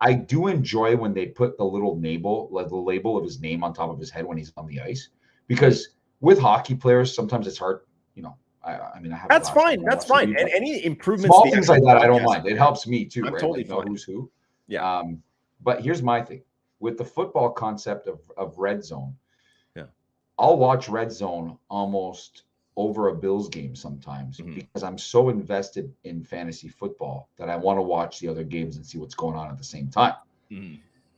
I do enjoy when they put the little label, like the label of his name on top of his head when he's on the ice, because with hockey players, sometimes it's hard, you know. I mean, I have that's fine. That's fine. And any improvements, small things like that, I don't mind. It helps me too, I'm right? totally like, know fine. who's who. Yeah. But here's my thing with the football concept of red zone. Yeah. I'll watch red zone almost over a Bills game sometimes because I'm so invested in fantasy football that I want to watch the other games and see what's going on at the same time.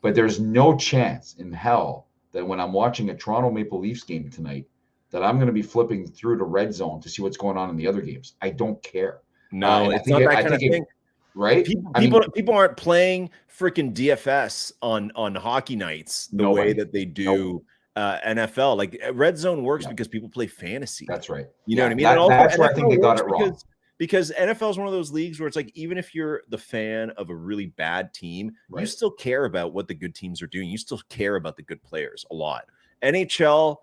But there's no chance in hell that when I'm watching a Toronto Maple Leafs game tonight, that I'm going to be flipping through to red zone to see what's going on in the other games. I don't care. No, it's not that kind of thing. Right? People aren't playing freaking DFS on hockey nights the way that they do NFL. Like red zone works because people play fantasy. That's right. You know what I mean? That's where I think they got it wrong. Because NFL is one of those leagues where it's like, even if you're the fan of a really bad team, you still care about what the good teams are doing. You still care about the good players a lot. NHL,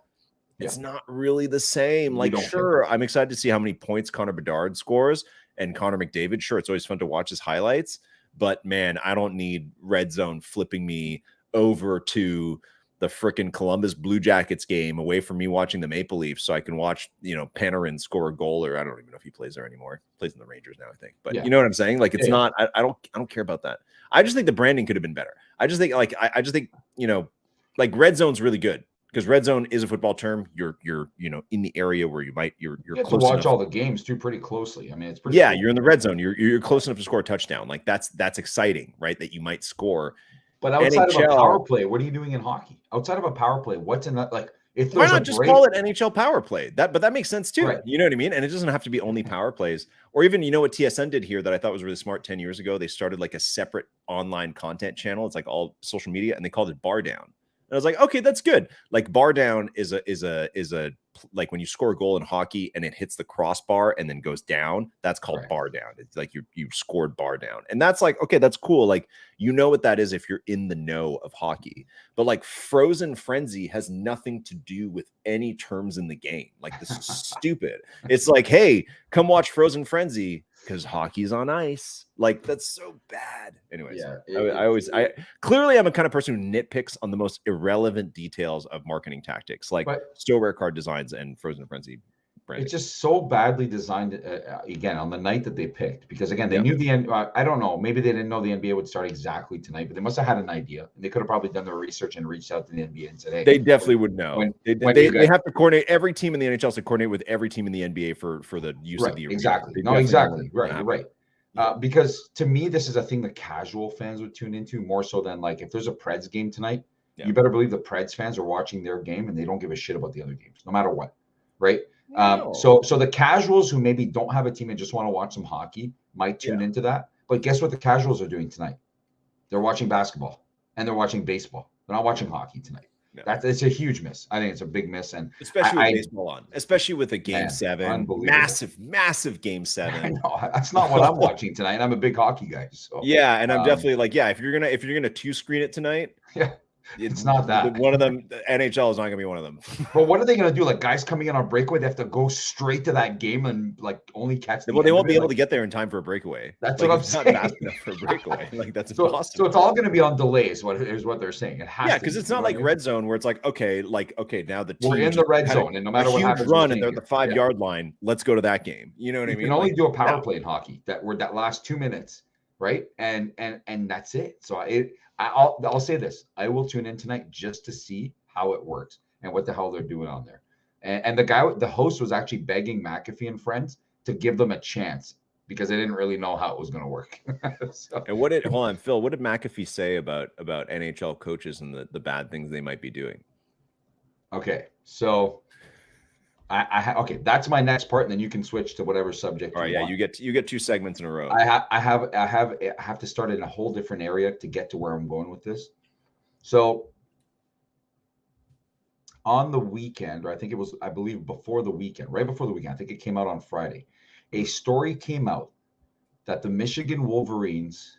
it's not really the same. Like, sure, I'm excited to see how many points Connor Bedard scores and Connor McDavid. Sure, it's always fun to watch his highlights. But, man, I don't need red zone flipping me over to the freaking Columbus Blue Jackets game away from me watching the Maple Leafs so I can watch, you know, Panarin score a goal, or I don't even know if he plays there anymore. He plays in the Rangers now, I think. But you know what I'm saying? Like, it's not – I don't care about that. I just think the branding could have been better. I just think, like, I just think, you know, like red zone's really good. Because red zone is a football term. You're you know, in the area where you're you close to watch enough. all the games too pretty closely. I mean, it's pretty cool. You're in the red zone. You're close enough to score a touchdown. Like that's exciting, right? That you might score. But outside of a power play, what are you doing in hockey? Outside of a power play, what's in that? Like, if why not just call it NHL power play? But that makes sense too. Right. You know what I mean? And it doesn't have to be only power plays, or even, you know, what TSN did here that I thought was really smart 10 years ago. They started like a separate online content channel. It's like all social media, and they called it Bar Down. And I was like, okay, that's good. Like bar down is a like when you score a goal in hockey and it hits the crossbar and then goes down, that's called bar down. It's like you scored bar down. And that's like, okay, that's cool. Like, you know what that is if you're in the know of hockey. But like frozen frenzy has nothing to do with any terms in the game. Like, this is stupid. It's like, hey, come watch Frozen Frenzy because hockey's on ice. Like, that's so bad. Anyways, I clearly I'm a kind of person who nitpicks on the most irrelevant details of marketing tactics, like still rare card designs and Frozen Frenzy branding. It's just so badly designed again on the night that they picked, because again, they knew the end. I don't know, maybe they didn't know the NBA would start exactly tonight, but they must have had an idea. They could have probably done their research and reached out to the NBA and said, hey, they definitely would know. They have to coordinate. Every team in the NHL to coordinate with every team in the NBA for the use of the arena. Exactly. No, exactly. Right. You're right. Because to me, this is a thing that casual fans would tune into more so than, like, if there's a Preds game tonight, you better believe the Preds fans are watching their game and they don't give a shit about the other games, no matter what. Right. No. So the casuals who maybe don't have a team and just want to watch some hockey might tune into that. But guess what the casuals are doing tonight? They're watching basketball and they're watching baseball. They're not watching hockey tonight. No. It's a huge miss. I think it's a big miss, and especially with baseball on, especially with a game 7, massive game 7. I know, that's not what I'm watching tonight. And I'm a big hockey guy, so and I'm definitely like, if you're gonna 2-screen it tonight, it's not that one of them. The NHL is not gonna be one of them. But what are they gonna do? Like, guys coming in on breakaway, they have to go straight to that game and like only catch. Well, they won't be able to get there in time for a breakaway. That's what I'm saying. Not fast enough for a breakaway. Like, that's impossible. So it's all gonna be on delays. What they're saying? It has because it's not like red zone where it's like, okay, now the team we're in the red zone, and no matter what happens, run and they're at the 5-yard line. Let's go to that game. You know what I mean? You can only do a power play in hockey that last 2 minutes, right? And that's it. So I'll say this: I will tune in tonight just to see how it works and what the hell they're doing on there. And the host was actually begging McAfee and friends to give them a chance because they didn't really know how it was going to work. So, And hold on, Phil, what did McAfee say about NHL coaches and the bad things they might be doing? okay, so okay, that's my next part, and then you can switch to whatever subject. All right, yeah, want. you get 2 segments in a row. I have to start in a whole different area to get to where I'm going with this. So on the weekend, or I believe before the weekend, right before the weekend, I think it came out on Friday, a story came out that the Michigan Wolverines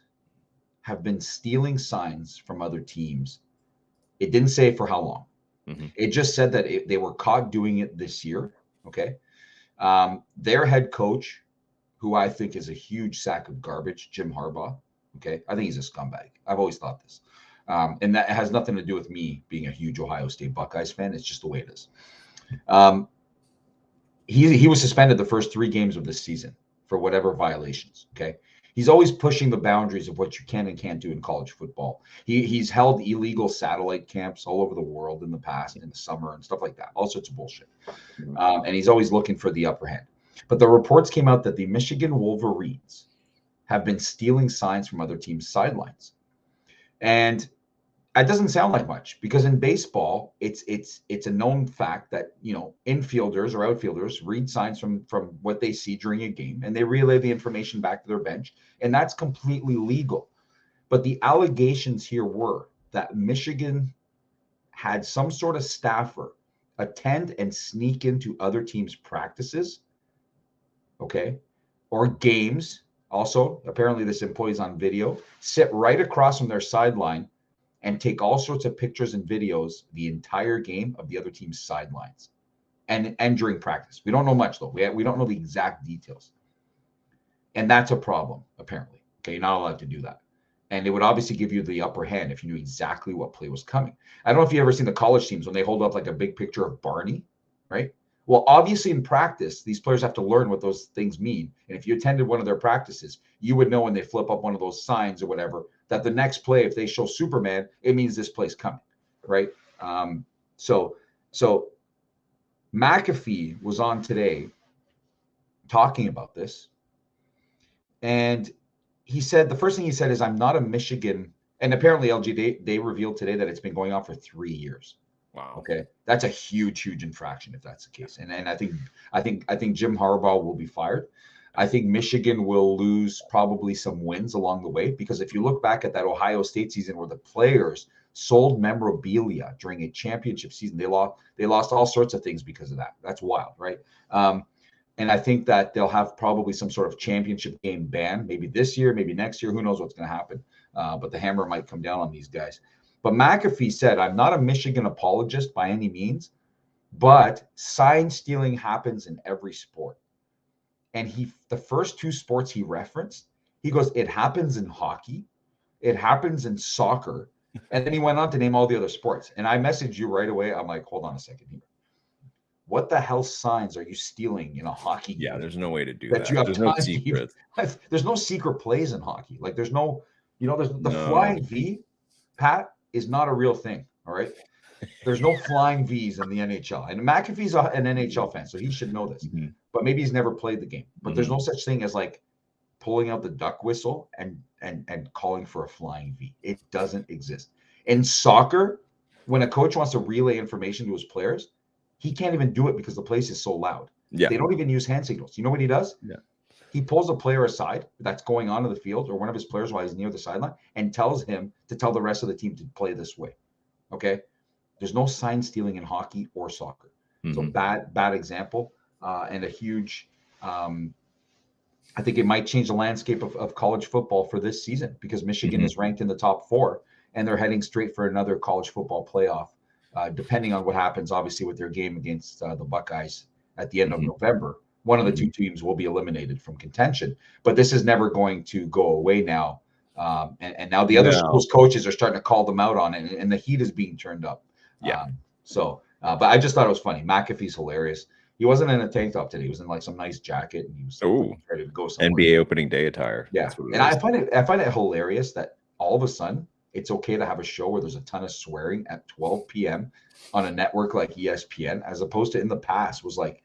have been stealing signs from other teams. It didn't say for how long. Mm-hmm. It just said that they were caught doing it this year. Okay. Their head coach, who I think is a huge sack of garbage, Jim Harbaugh. Okay. I think he's a scumbag. I've always thought this. And that has nothing to do with me being a huge Ohio State Buckeyes fan. It's just the way it is. He was suspended the first 3 games of this season for whatever violations. Okay. He's always pushing the boundaries of what you can and can't do in college football. He's held illegal satellite camps all over the world in the past, in the summer and stuff like that. All sorts of bullshit. And he's always looking for the upper hand. But the reports came out that the Michigan Wolverines have been stealing signs from other teams' sidelines. And that doesn't sound like much, because in baseball, it's a known fact that, infielders or outfielders read signs from what they see during a game, and they relay the information back to their bench, and that's completely legal. But the allegations here were that Michigan had some sort of staffer attend and sneak into other teams' practices, okay, or games. Also, apparently this employee's on video, sit right across from their sideline and take all sorts of pictures and videos the entire game of the other team's sidelines and during practice. We don't know much, though. We don't know the exact details. And that's a problem, apparently. Okay, you're not allowed to do that. And it would obviously give you the upper hand if you knew exactly what play was coming. I don't know if you've ever seen the college teams when they hold up like a big picture of Barney, right? Well, obviously in practice, these players have to learn what those things mean. And if you attended one of their practices, you would know when they flip up one of those signs or whatever, that the next play, if they show Superman, it means this play's coming, right? So McAfee was on today talking about this. And he said, the first thing he said is, I'm not a Michigan. And apparently LG, they revealed today that it's been going on for 3 years. Wow. Okay. That's a huge infraction if that's the case. And I think Jim Harbaugh will be fired. I think Michigan will lose probably some wins along the way, because if you look back at that Ohio State season where the players sold memorabilia during a championship season, they lost all sorts of things because of that. That's wild, right? And I think that they'll have probably some sort of championship game ban, maybe this year, maybe next year. Who knows what's going to happen? But the hammer might come down on these guys. But McAfee said, I'm not a Michigan apologist by any means, but sign stealing happens in every sport. And the first 2 sports he referenced, he goes, it happens in hockey, it happens in soccer. And then he went on to name all the other sports. And I messaged you right away. I'm like, hold on a second here. What the hell signs are you stealing in a hockey game? Yeah, there's no way to do that. You have there's no secret. There's no secret plays in hockey. Like there's no, flying V, Pat, is not a real thing. All right. There's no flying Vs in the NHL. And McAfee's an NHL fan, so he should know this. Mm-hmm. But maybe he's never played the game. But there's no such thing as like pulling out the duck whistle and calling for a flying V. It doesn't exist. In soccer, when a coach wants to relay information to his players, he can't even do it because the place is so loud. Yeah. They don't even use hand signals. You know what he does? Yeah. He pulls a player aside that's going onto the field, or one of his players while he's near the sideline, and tells him to tell the rest of the team to play this way. Okay? There's no sign stealing in hockey or soccer. Mm-hmm. So bad example, and a huge I think it might change the landscape of college football for this season, because Michigan is ranked in the top 4, and they're heading straight for another college football playoff, depending on what happens, obviously, with their game against the Buckeyes at the end of November. One of the 2 teams will be eliminated from contention, but this is never going to go away now. And now the other schools' coaches are starting to call them out on it, and the heat is being turned up. Yeah. But I just thought it was funny. McAfee's hilarious. He wasn't in a tank top today. He was in like some nice jacket, and he was ready to go somewhere. NBA opening day attire. Yeah. And I find it hilarious that all of a sudden it's okay to have a show where there's a ton of swearing at 12 p.m. on a network like ESPN, as opposed to in the past was like,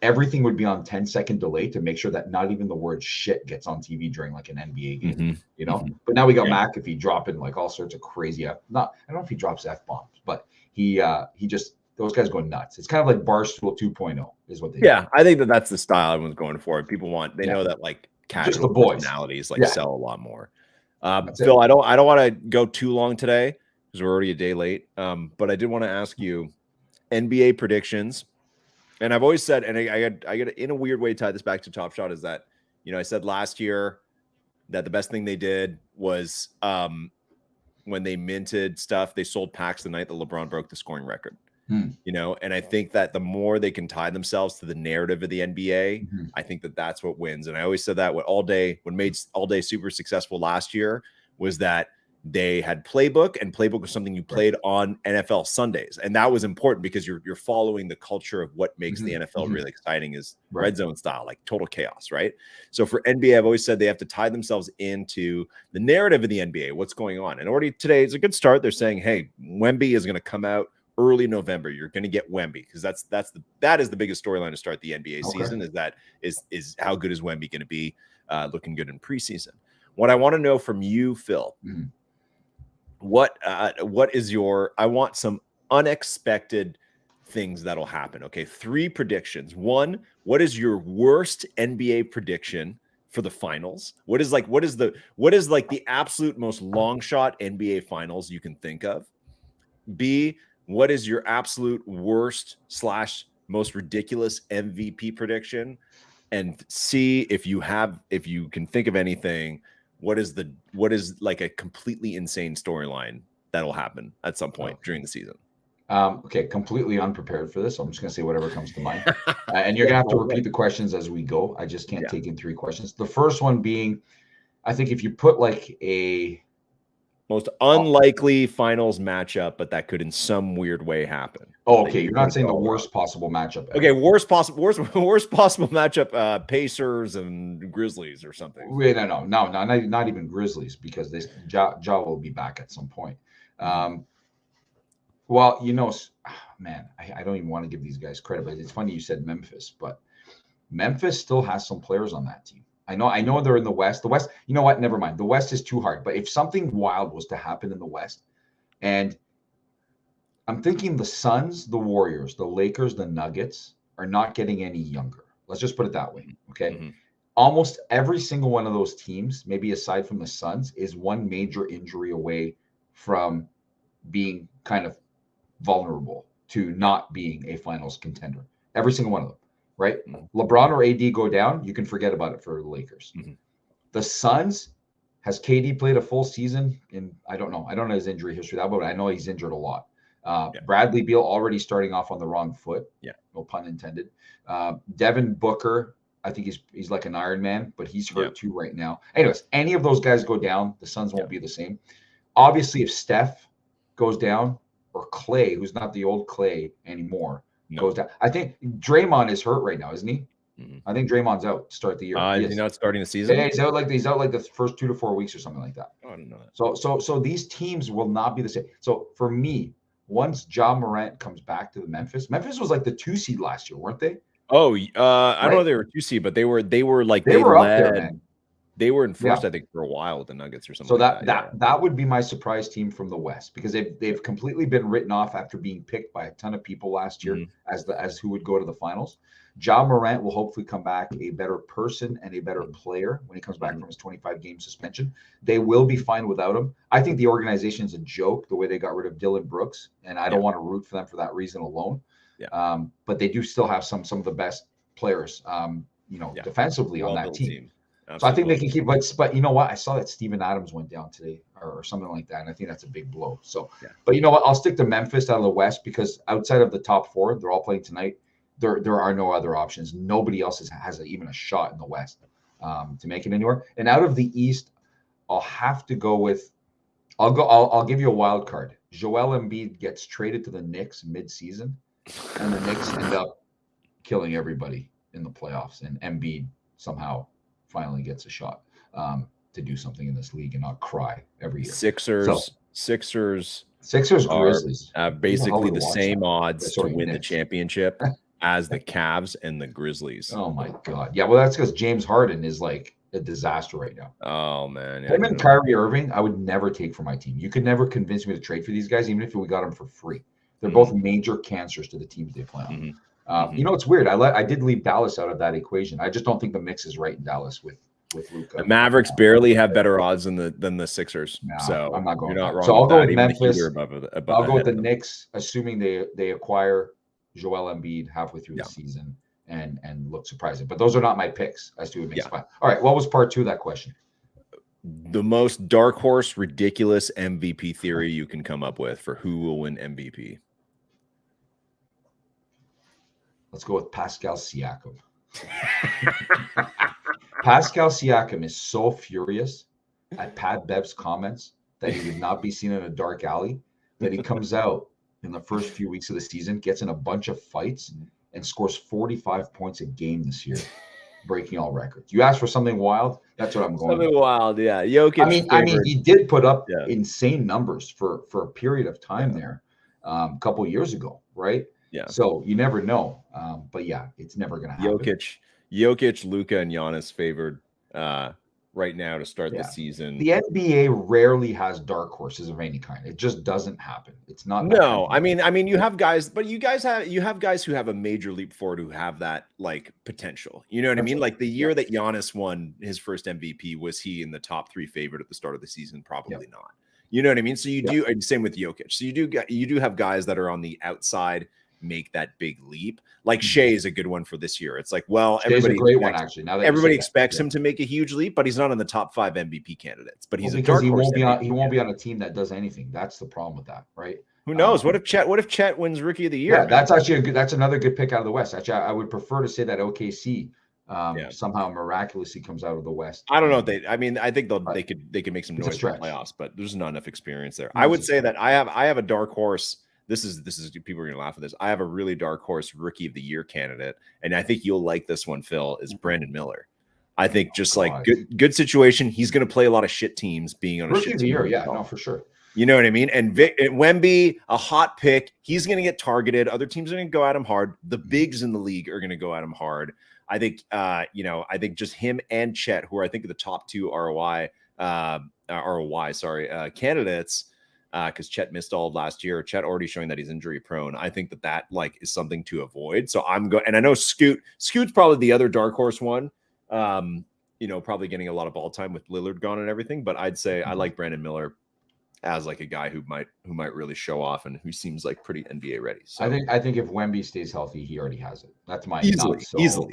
everything would be on 10-second delay to make sure that not even the word shit gets on TV during like an NBA game, you know? But now we got McAfee dropping like all sorts of crazy I don't know if he drops F-bombs, but he just, those guys go nuts. It's kind of like Barstool 2.0 is what they do. I think that's the style everyone's going for. People want, they know that like casual personalities like sell a lot more. Phil, I don't want to go too long today because we're already a day late. But I did want to ask you NBA predictions. And I've always said, and I got in a weird way tie this back to Top Shot, is that, you know, I said last year that the best thing they did was when they minted stuff, they sold packs the night that LeBron broke the scoring record. You know, and I think that the more they can tie themselves to the narrative of the NBA, I think that that's what wins. And I always said that what made All Day super successful last year was that they had playbook, and playbook was something you played on NFL Sundays. And that was important because you're following the culture of what makes the NFL really exciting is red zone style, like total chaos, right? So for NBA, I've always said they have to tie themselves into the narrative of the NBA, what's going on. And already today is a good start. They're saying, hey, Wemby is going to come out early November. You're going to get Wemby because that is the biggest storyline to start the NBA season. Is how good is Wemby going to be looking good in preseason? What I want to know from you, Phil, what is your? I want some unexpected things that'll happen. Okay, 3 predictions. 1, what is your worst NBA prediction for the finals? What is the absolute most long shot NBA finals you can think of? B, what is your absolute worst / most ridiculous MVP prediction? And C, if you can think of anything, what is like a completely insane storyline that'll happen at some point during the season? Okay, completely unprepared for this. So I'm just going to say whatever comes to mind. And you're going to have to repeat the questions as we go. I just can't take in 3 questions. The first one being, I think if you put like a most unlikely finals matchup, but that could in some weird way happen. Oh, okay. You're not saying the worst possible matchup. Okay, worst possible matchup, Pacers and Grizzlies or something. Wait, no, not even Grizzlies, because Ja will be back at some point. Well, you know, man, I don't even want to give these guys credit, but it's funny you said Memphis, but Memphis still has some players on that team. I know they're in the West. The West, you know what? Never mind. The West is too hard. But if something wild was to happen in the West, and I'm thinking the Suns, the Warriors, the Lakers, the Nuggets are not getting any younger. Let's just put it that way. Okay. Almost every single one of those teams, maybe aside from the Suns, is one major injury away from being kind of vulnerable to not being a finals contender. Every single one of them. Right? LeBron or AD go down, you can forget about it for the Lakers. The Suns, has KD played a full season? I don't know his injury history, but I know he's injured a lot. Bradley Beal already starting off on the wrong foot. No pun intended. Devin Booker, I think he's like an Iron Man, but he's hurt too right now. Anyways, any of those guys go down, the Suns won't be the same. Obviously, if Steph goes down, or Clay, who's not the old Clay anymore, goes down. I think Draymond is hurt right now, isn't he? I think Draymond's out to start the year. Is he not starting the season? Yeah, he's out like the first 2 to 4 weeks or something like that. Oh, I didn't know that. So these teams will not be the same. So for me, once Jamal Murray comes back to the Memphis was like the 2 seed last year, weren't they? Oh, I don't know if they were 2 seed, but they were like they were up there, man. They were in first, I think, for a while with the Nuggets or something. So that would be my surprise team from the West, because they've completely been written off after being picked by a ton of people last year as who would go to the finals. Ja Morant will hopefully come back a better person and a better player when he comes back from his 25-game suspension. They will be fine without him. I think the organization is a joke the way they got rid of Dylan Brooks, and I don't want to root for them for that reason alone. But they do still have some of the best players, defensively on that team. Absolutely. So I think they can keep, but you know what? I saw that Steven Adams went down today or something like that, and I think that's a big blow. So, but you know what? I'll stick to Memphis out of the West, because outside of the top 4, they're all playing tonight. There are no other options. Nobody else has even a shot in the West to make it anywhere. And out of the East, I'll have to go with. I'll give you a wild card. Joel Embiid gets traded to the Knicks mid-season, and the Knicks end up killing everybody in the playoffs, and Embiid somehow finally gets a shot to do something in this league and not cry every year. Sixers, Grizzlies are basically the same odds to win the championship as the Cavs and the Grizzlies. Oh my God. Yeah, well, that's because James Harden is like a disaster right now. Oh man, Him and Kyrie Irving, I would never take for my team. You could never convince me to trade for these guys, even if we got them for free. They're both major cancers to the teams they play on. You know, it's weird. I did leave Dallas out of that equation. I just don't think the mix is right in Dallas with Luka. The Mavericks barely have better odds than the Sixers. No, so I'm not going. You're not wrong. So I'll go with Even Memphis. I'll go with the Knicks, assuming they acquire Joel Embiid halfway through the season and look surprising. But those are not my picks as to who makes fun. All right, what was part 2 of that question? The most dark horse, ridiculous MVP theory you can come up with for who will win MVP. Let's go with Pascal Siakam. Pascal Siakam is so furious at Pat Bev's comments that he would not be seen in a dark alley that he comes out in the first few weeks of the season, gets in a bunch of fights, and scores 45 points a game this year, breaking all records. You asked for something wild? That's what I'm going Something with. wild, yeah. Jokic. I mean, he did put up insane numbers for a period of time there, a couple of years ago, right? Yeah. So you never know, but yeah, it's never going to happen. Jokic, Luka, and Giannis favored right now to start the season. The NBA rarely has dark horses of any kind. It just doesn't happen. It's not. No, I mean, you have guys, but you have guys who have a major leap forward who have that like potential. You know what I mean? Like the year that Giannis won his first MVP, was he in the top 3 favorite at the start of the season? Probably not. You know what I mean? So you do, and same with Jokic. So you do have guys that are on the outside make that big leap. Like Shea is a good one for this year. It's like, well, everybody expects him to make a huge leap, but he's not in the top 5 MVP candidates. But he's because he won't be on a team that does anything. That's the problem with that, right? Who knows? What if Chet wins Rookie of the Year? Yeah, that's actually that's another good pick out of the West. Actually, I would prefer to say that OKC somehow miraculously comes out of the West. I don't know. I think they could make some noise in the playoffs, but there's not enough experience there. I would say that I have a dark horse. This is people are going to laugh at this. I have a really dark horse Rookie of the Year candidate, and I think you'll like this one, Phil, is Brandon Miller. I think good situation. He's going to play a lot of shit teams being on a Rookie shit of the team. Year, yeah, no, for sure. You know what I mean? And Wemby, a hot pick. He's going to get targeted. Other teams are going to go at him hard. The bigs in the league are going to go at him hard. I think, I think just him and Chet, who are, I think, the top 2 ROI candidates, because Chet missed all of last year. Chet already showing that he's injury prone. I think that like is something to avoid. So I'm going, and I know Scoot's probably the other dark horse one. Probably getting a lot of ball time with Lillard gone and everything. But I'd say I like Brandon Miller as like a guy who might really show off and who seems like pretty NBA ready. So I think if Wemby stays healthy, he already has it. That's my easily.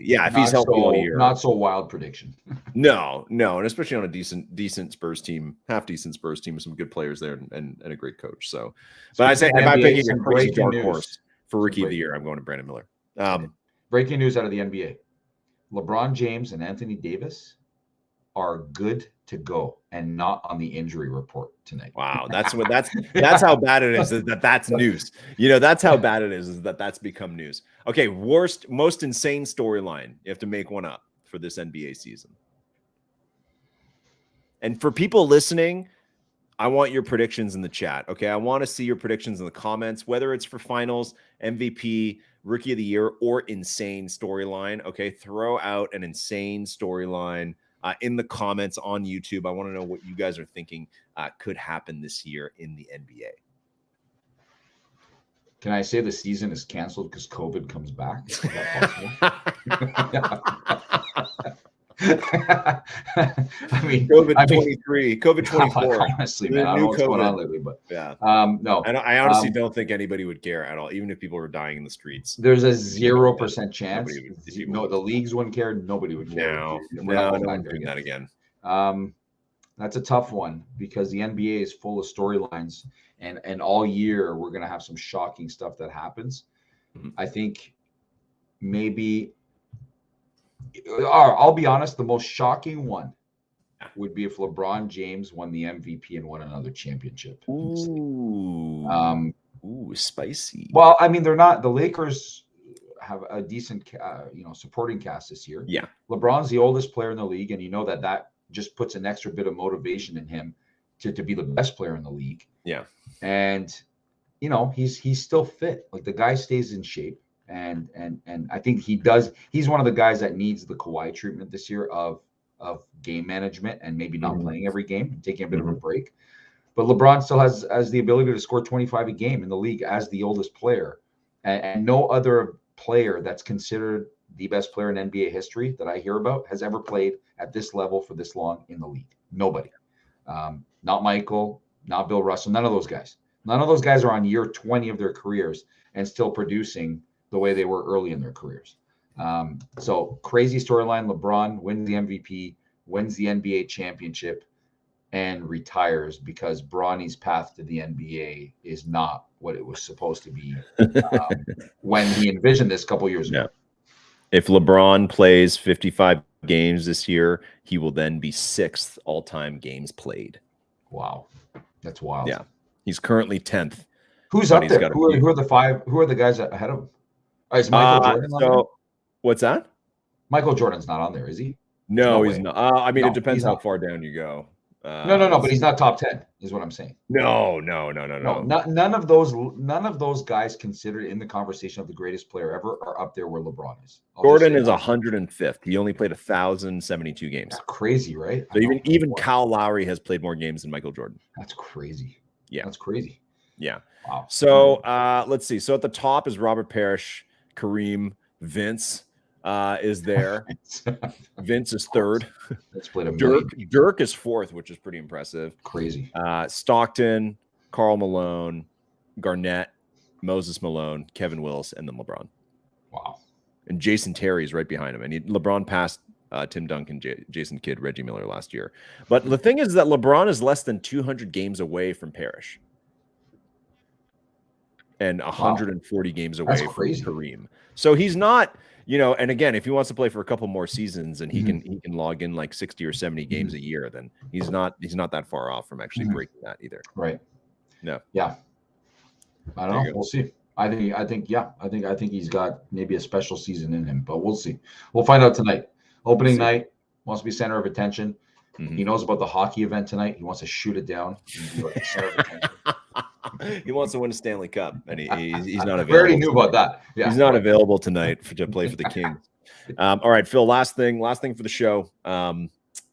Yeah, if he's healthy all year. Not so wild prediction. No, and especially on a decent Spurs team, half decent Spurs team with some good players there and a great coach. So but I say if I'm picking a crazy dark horse for Rookie of the Year, I'm going to Brandon Miller. Breaking news out of the NBA. LeBron James and Anthony Davis are good to go and not on the injury report tonight. Wow, that's how bad it is that's news. That's how bad it is that that's become news. Okay, most insane storyline. You have to make one up for this NBA season. And for people listening, I want your predictions in the chat. Okay, I want to see your predictions in the comments, whether it's for finals, MVP, Rookie of the Year, or insane storyline. Okay, throw out an insane storyline in the comments on YouTube. I want to know what you guys are thinking could happen this year in the NBA. Can I say the season is canceled because COVID comes back? Is that possible? COVID-23, COVID-24. Honestly, man, I don't know what's going on lately, but no. I honestly don't think anybody would care at all, even if people were dying in the streets. There's a 0% chance. No, the leagues wouldn't care. Nobody would care. No, I'm doing that again. That's a tough one because the NBA is full of storylines, and all year we're gonna have some shocking stuff that happens. Mm-hmm. I think maybe. I'll be honest, the most shocking one would be if LeBron James won the MVP and won another championship. Ooh, spicy. Well, I mean, they're not. The Lakers have a decent, supporting cast this year. Yeah, LeBron's the oldest player in the league, and that just puts an extra bit of motivation in him to be the best player in the league. Yeah, and he's still fit. Like the guy stays in shape. And I think he does. He's one of the guys that needs the Kawhi treatment this year of game management and maybe not playing every game and taking a bit of a break. But LeBron still has the ability to score 25 a game in the league as the oldest player, and no other player that's considered the best player in NBA history that I hear about has ever played at this level for this long in the league. Nobody. Not Michael, not Bill Russell, none of those guys. None of those guys are on year 20 of their careers and still producing the way they were early in their careers. So crazy storyline. LeBron wins the MVP, wins the NBA championship, and retires because Bronny's path to the NBA is not what it was supposed to be when he envisioned this a couple years ago. If LeBron plays 55 games this year, he will then be 6th all-time games played. Wow. That's wild. Yeah. He's currently 10th. Who's up there? Who are the 5? Who are the guys ahead of him? Is Michael Jordan on there? What's that? Michael Jordan's not on there, is he? No, he's not. I mean, it depends how far down you go. No, but he's not top 10, is what I'm saying. No. None of those guys considered in the conversation of the greatest player ever are up there where LeBron is. Jordan is 105th. He only played 1,072 games. That's crazy, right? So even Kyle Lowry has played more games than Michael Jordan. That's crazy. Yeah. That's crazy. Yeah. Wow. So let's see. So at the top is Robert Parrish, Kareem, Vince is there. Vince is 3rd. Let's split him. Dirk is 4th, which is pretty impressive. Crazy. Stockton, Karl Malone, Garnett, Moses Malone, Kevin Willis, and then LeBron. Wow. And Jason Terry is right behind him. And LeBron passed Tim Duncan, Jason Kidd, Reggie Miller last year. But the thing is that LeBron is less than 200 games away from Parrish. And 140 games away from Kareem. So he's not, and again, if he wants to play for a couple more seasons and he can log in like 60 or 70 games a year, then he's not that far off from actually breaking that either. Right. No. Yeah. I don't know. We'll see. I think he's got maybe a special season in him, but we'll see. We'll find out tonight. Opening night, wants to be center of attention. He knows about the hockey event tonight. He wants to shoot it down. Center of attention. He wants to win a Stanley Cup, and he's not available. We already knew about that. Yeah. He's not available tonight to play for the Kings. All right, Phil, last thing for the show.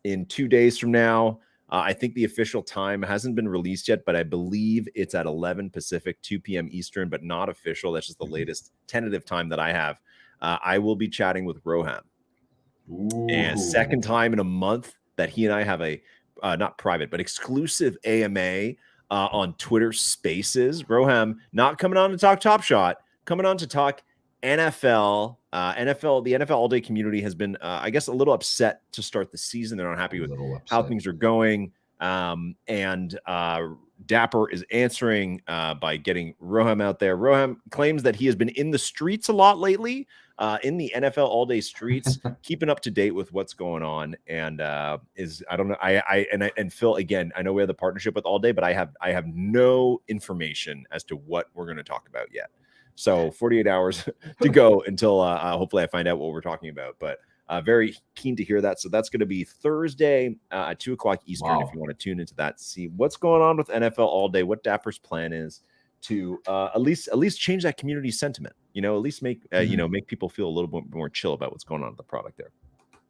In 2 days from now, I think the official time hasn't been released yet, but I believe it's at 11 Pacific, 2 p.m. Eastern, but not official. That's just the latest tentative time that I have. I will be chatting with Roham. And second time in a month that he and I have a not private, but exclusive AMA on Twitter Spaces. Roham not coming on to talk Top Shot, coming on to talk NFL. The NFL all day community has been, I guess, a little upset to start the season. They're not happy with how things are going. And Dapper is answering by getting Roham out there. Roham claims that he has been in the streets a lot lately, in the NFL all day streets, keeping up to date with what's going on. And I don't know. And Phil, again, I know we have the partnership with All Day, but I have no information as to what we're going to talk about yet. So 48 hours to go until hopefully I find out what we're talking about. But very keen to hear that. So that's going to be Thursday at 2:00 Eastern. Wow. If you want to tune into that, see what's going on with NFL all day, what Dapper's plan is to at least change that community sentiment. At least make make people feel a little bit more chill about what's going on with the product there.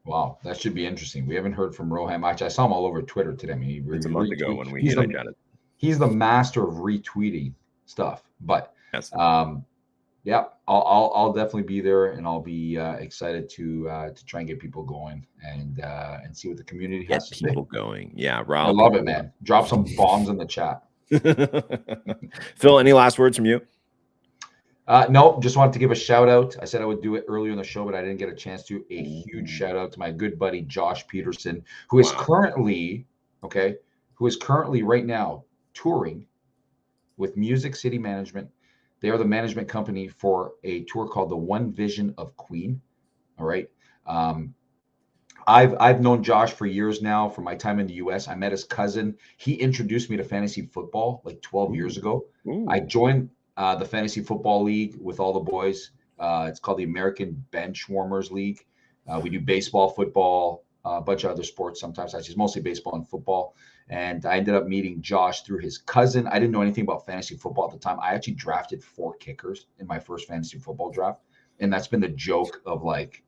Wow, that should be interesting. We haven't heard from Roham much. I saw him all over Twitter today. I mean, it's a month ago when we chatted. He's the master of retweeting stuff. But yes. Yeah, I'll definitely be there, and I'll be excited to try and get people going and see what the community has to say. People going, yeah, Rob. I love it, man. Drop some bombs in the chat. Phil, any last words from you? No, just wanted to give a shout out. I said I would do it earlier in the show, but I didn't get a chance to. A huge shout out to my good buddy Josh Peterson, who is currently right now touring with Music City Management. They are the management company for a tour called the One Vision of Queen. All right. I've known Josh for years now from my time in the US. I met his cousin. He introduced me to fantasy football like 12 years ago. I joined the fantasy football league with all the boys. It's called the American Bench Warmers League. We do baseball, football, a bunch of other sports sometimes. Actually, it's mostly baseball and football. And I ended up meeting Josh through his cousin. I didn't know anything about fantasy football at the time. I actually drafted 4 kickers in my first fantasy football draft. and that's been the joke of like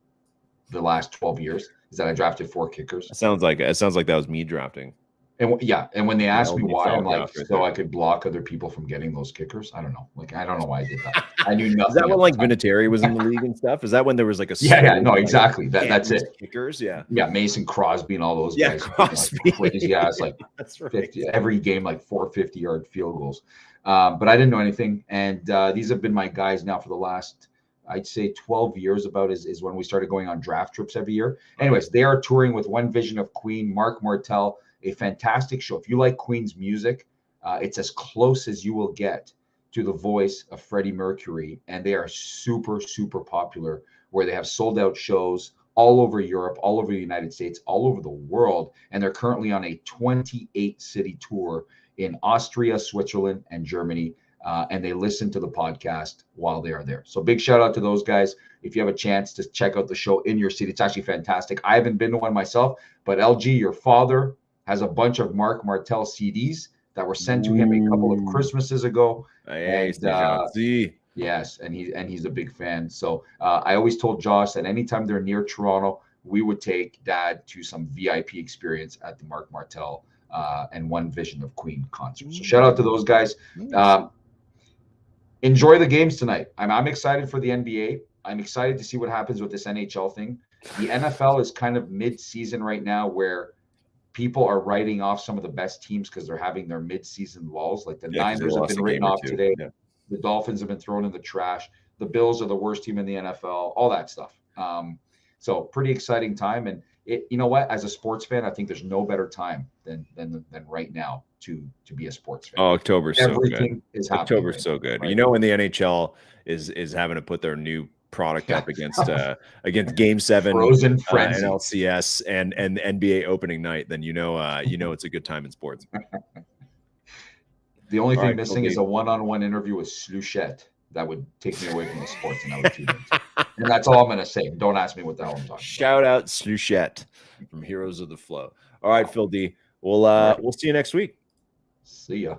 the last 12 years is that I drafted 4 kickers. It sounds like that was me drafting. And when they asked me why, I'm like, right so there. I could block other people from getting those kickers. I don't know. Like, I don't know why I did that. I knew nothing. Is that when like Vinatieri was in the league and stuff? Is that when there was like a no, exactly. That's it. Kickers, yeah, Mason Crosby and all those guys. Crosby. Like, crazy ass, like that's right. 50 every game, like 4 50-yard field goals. But I didn't know anything, and these have been my guys now for the last, I'd say 12 years about is when we started going on draft trips every year. Anyways, they are touring with One Vision of Queen, Mark Martel, a fantastic show. If you like Queen's music, it's as close as you will get to the voice of Freddie Mercury. And they are super, super popular, where they have sold out shows all over Europe, all over the United States, all over the world. And they're currently on a 28-city tour in Austria, Switzerland, and Germany. And they listen to the podcast while they are there. So big shout out to those guys. If you have a chance to check out the show in your city, it's actually fantastic. I haven't been to one myself, but LG, your father, has a bunch of Mark Martel CDs that were sent to him a couple of Christmases ago. Yes, and he's a big fan. So I always told Josh that anytime they're near Toronto, we would take Dad to some VIP experience at the Mark Martel and One Vision of Queen concert. So shout out to those guys. Enjoy the games tonight. I'm excited for the NBA. I'm excited to see what happens with this NHL thing. The NFL is kind of mid-season right now, where people are writing off some of the best teams because they're having their mid-season lulls. Like the Niners have been written off today. Yeah. The Dolphins have been thrown in the trash. The Bills are the worst team in the NFL, all that stuff. So pretty exciting time. And you know what? As a sports fan, I think there's no better time than right now to be a sports fan. Oh, October's so good. Everything is happening. October's so good. Right? You know, when the NHL is having to put their new product up against Game 7 Frozen Frenzy, and LCS and NBA opening night, then you know it's a good time in sports. The only thing missing is a one-on-one interview with Sluchette that would take me away from the sports, and I would tune in. And that's all I'm going to say. Don't ask me what the hell I'm talking about. Shout out Sluchette from Heroes of the Flow. All right, Phil D. We'll see you next week. See ya.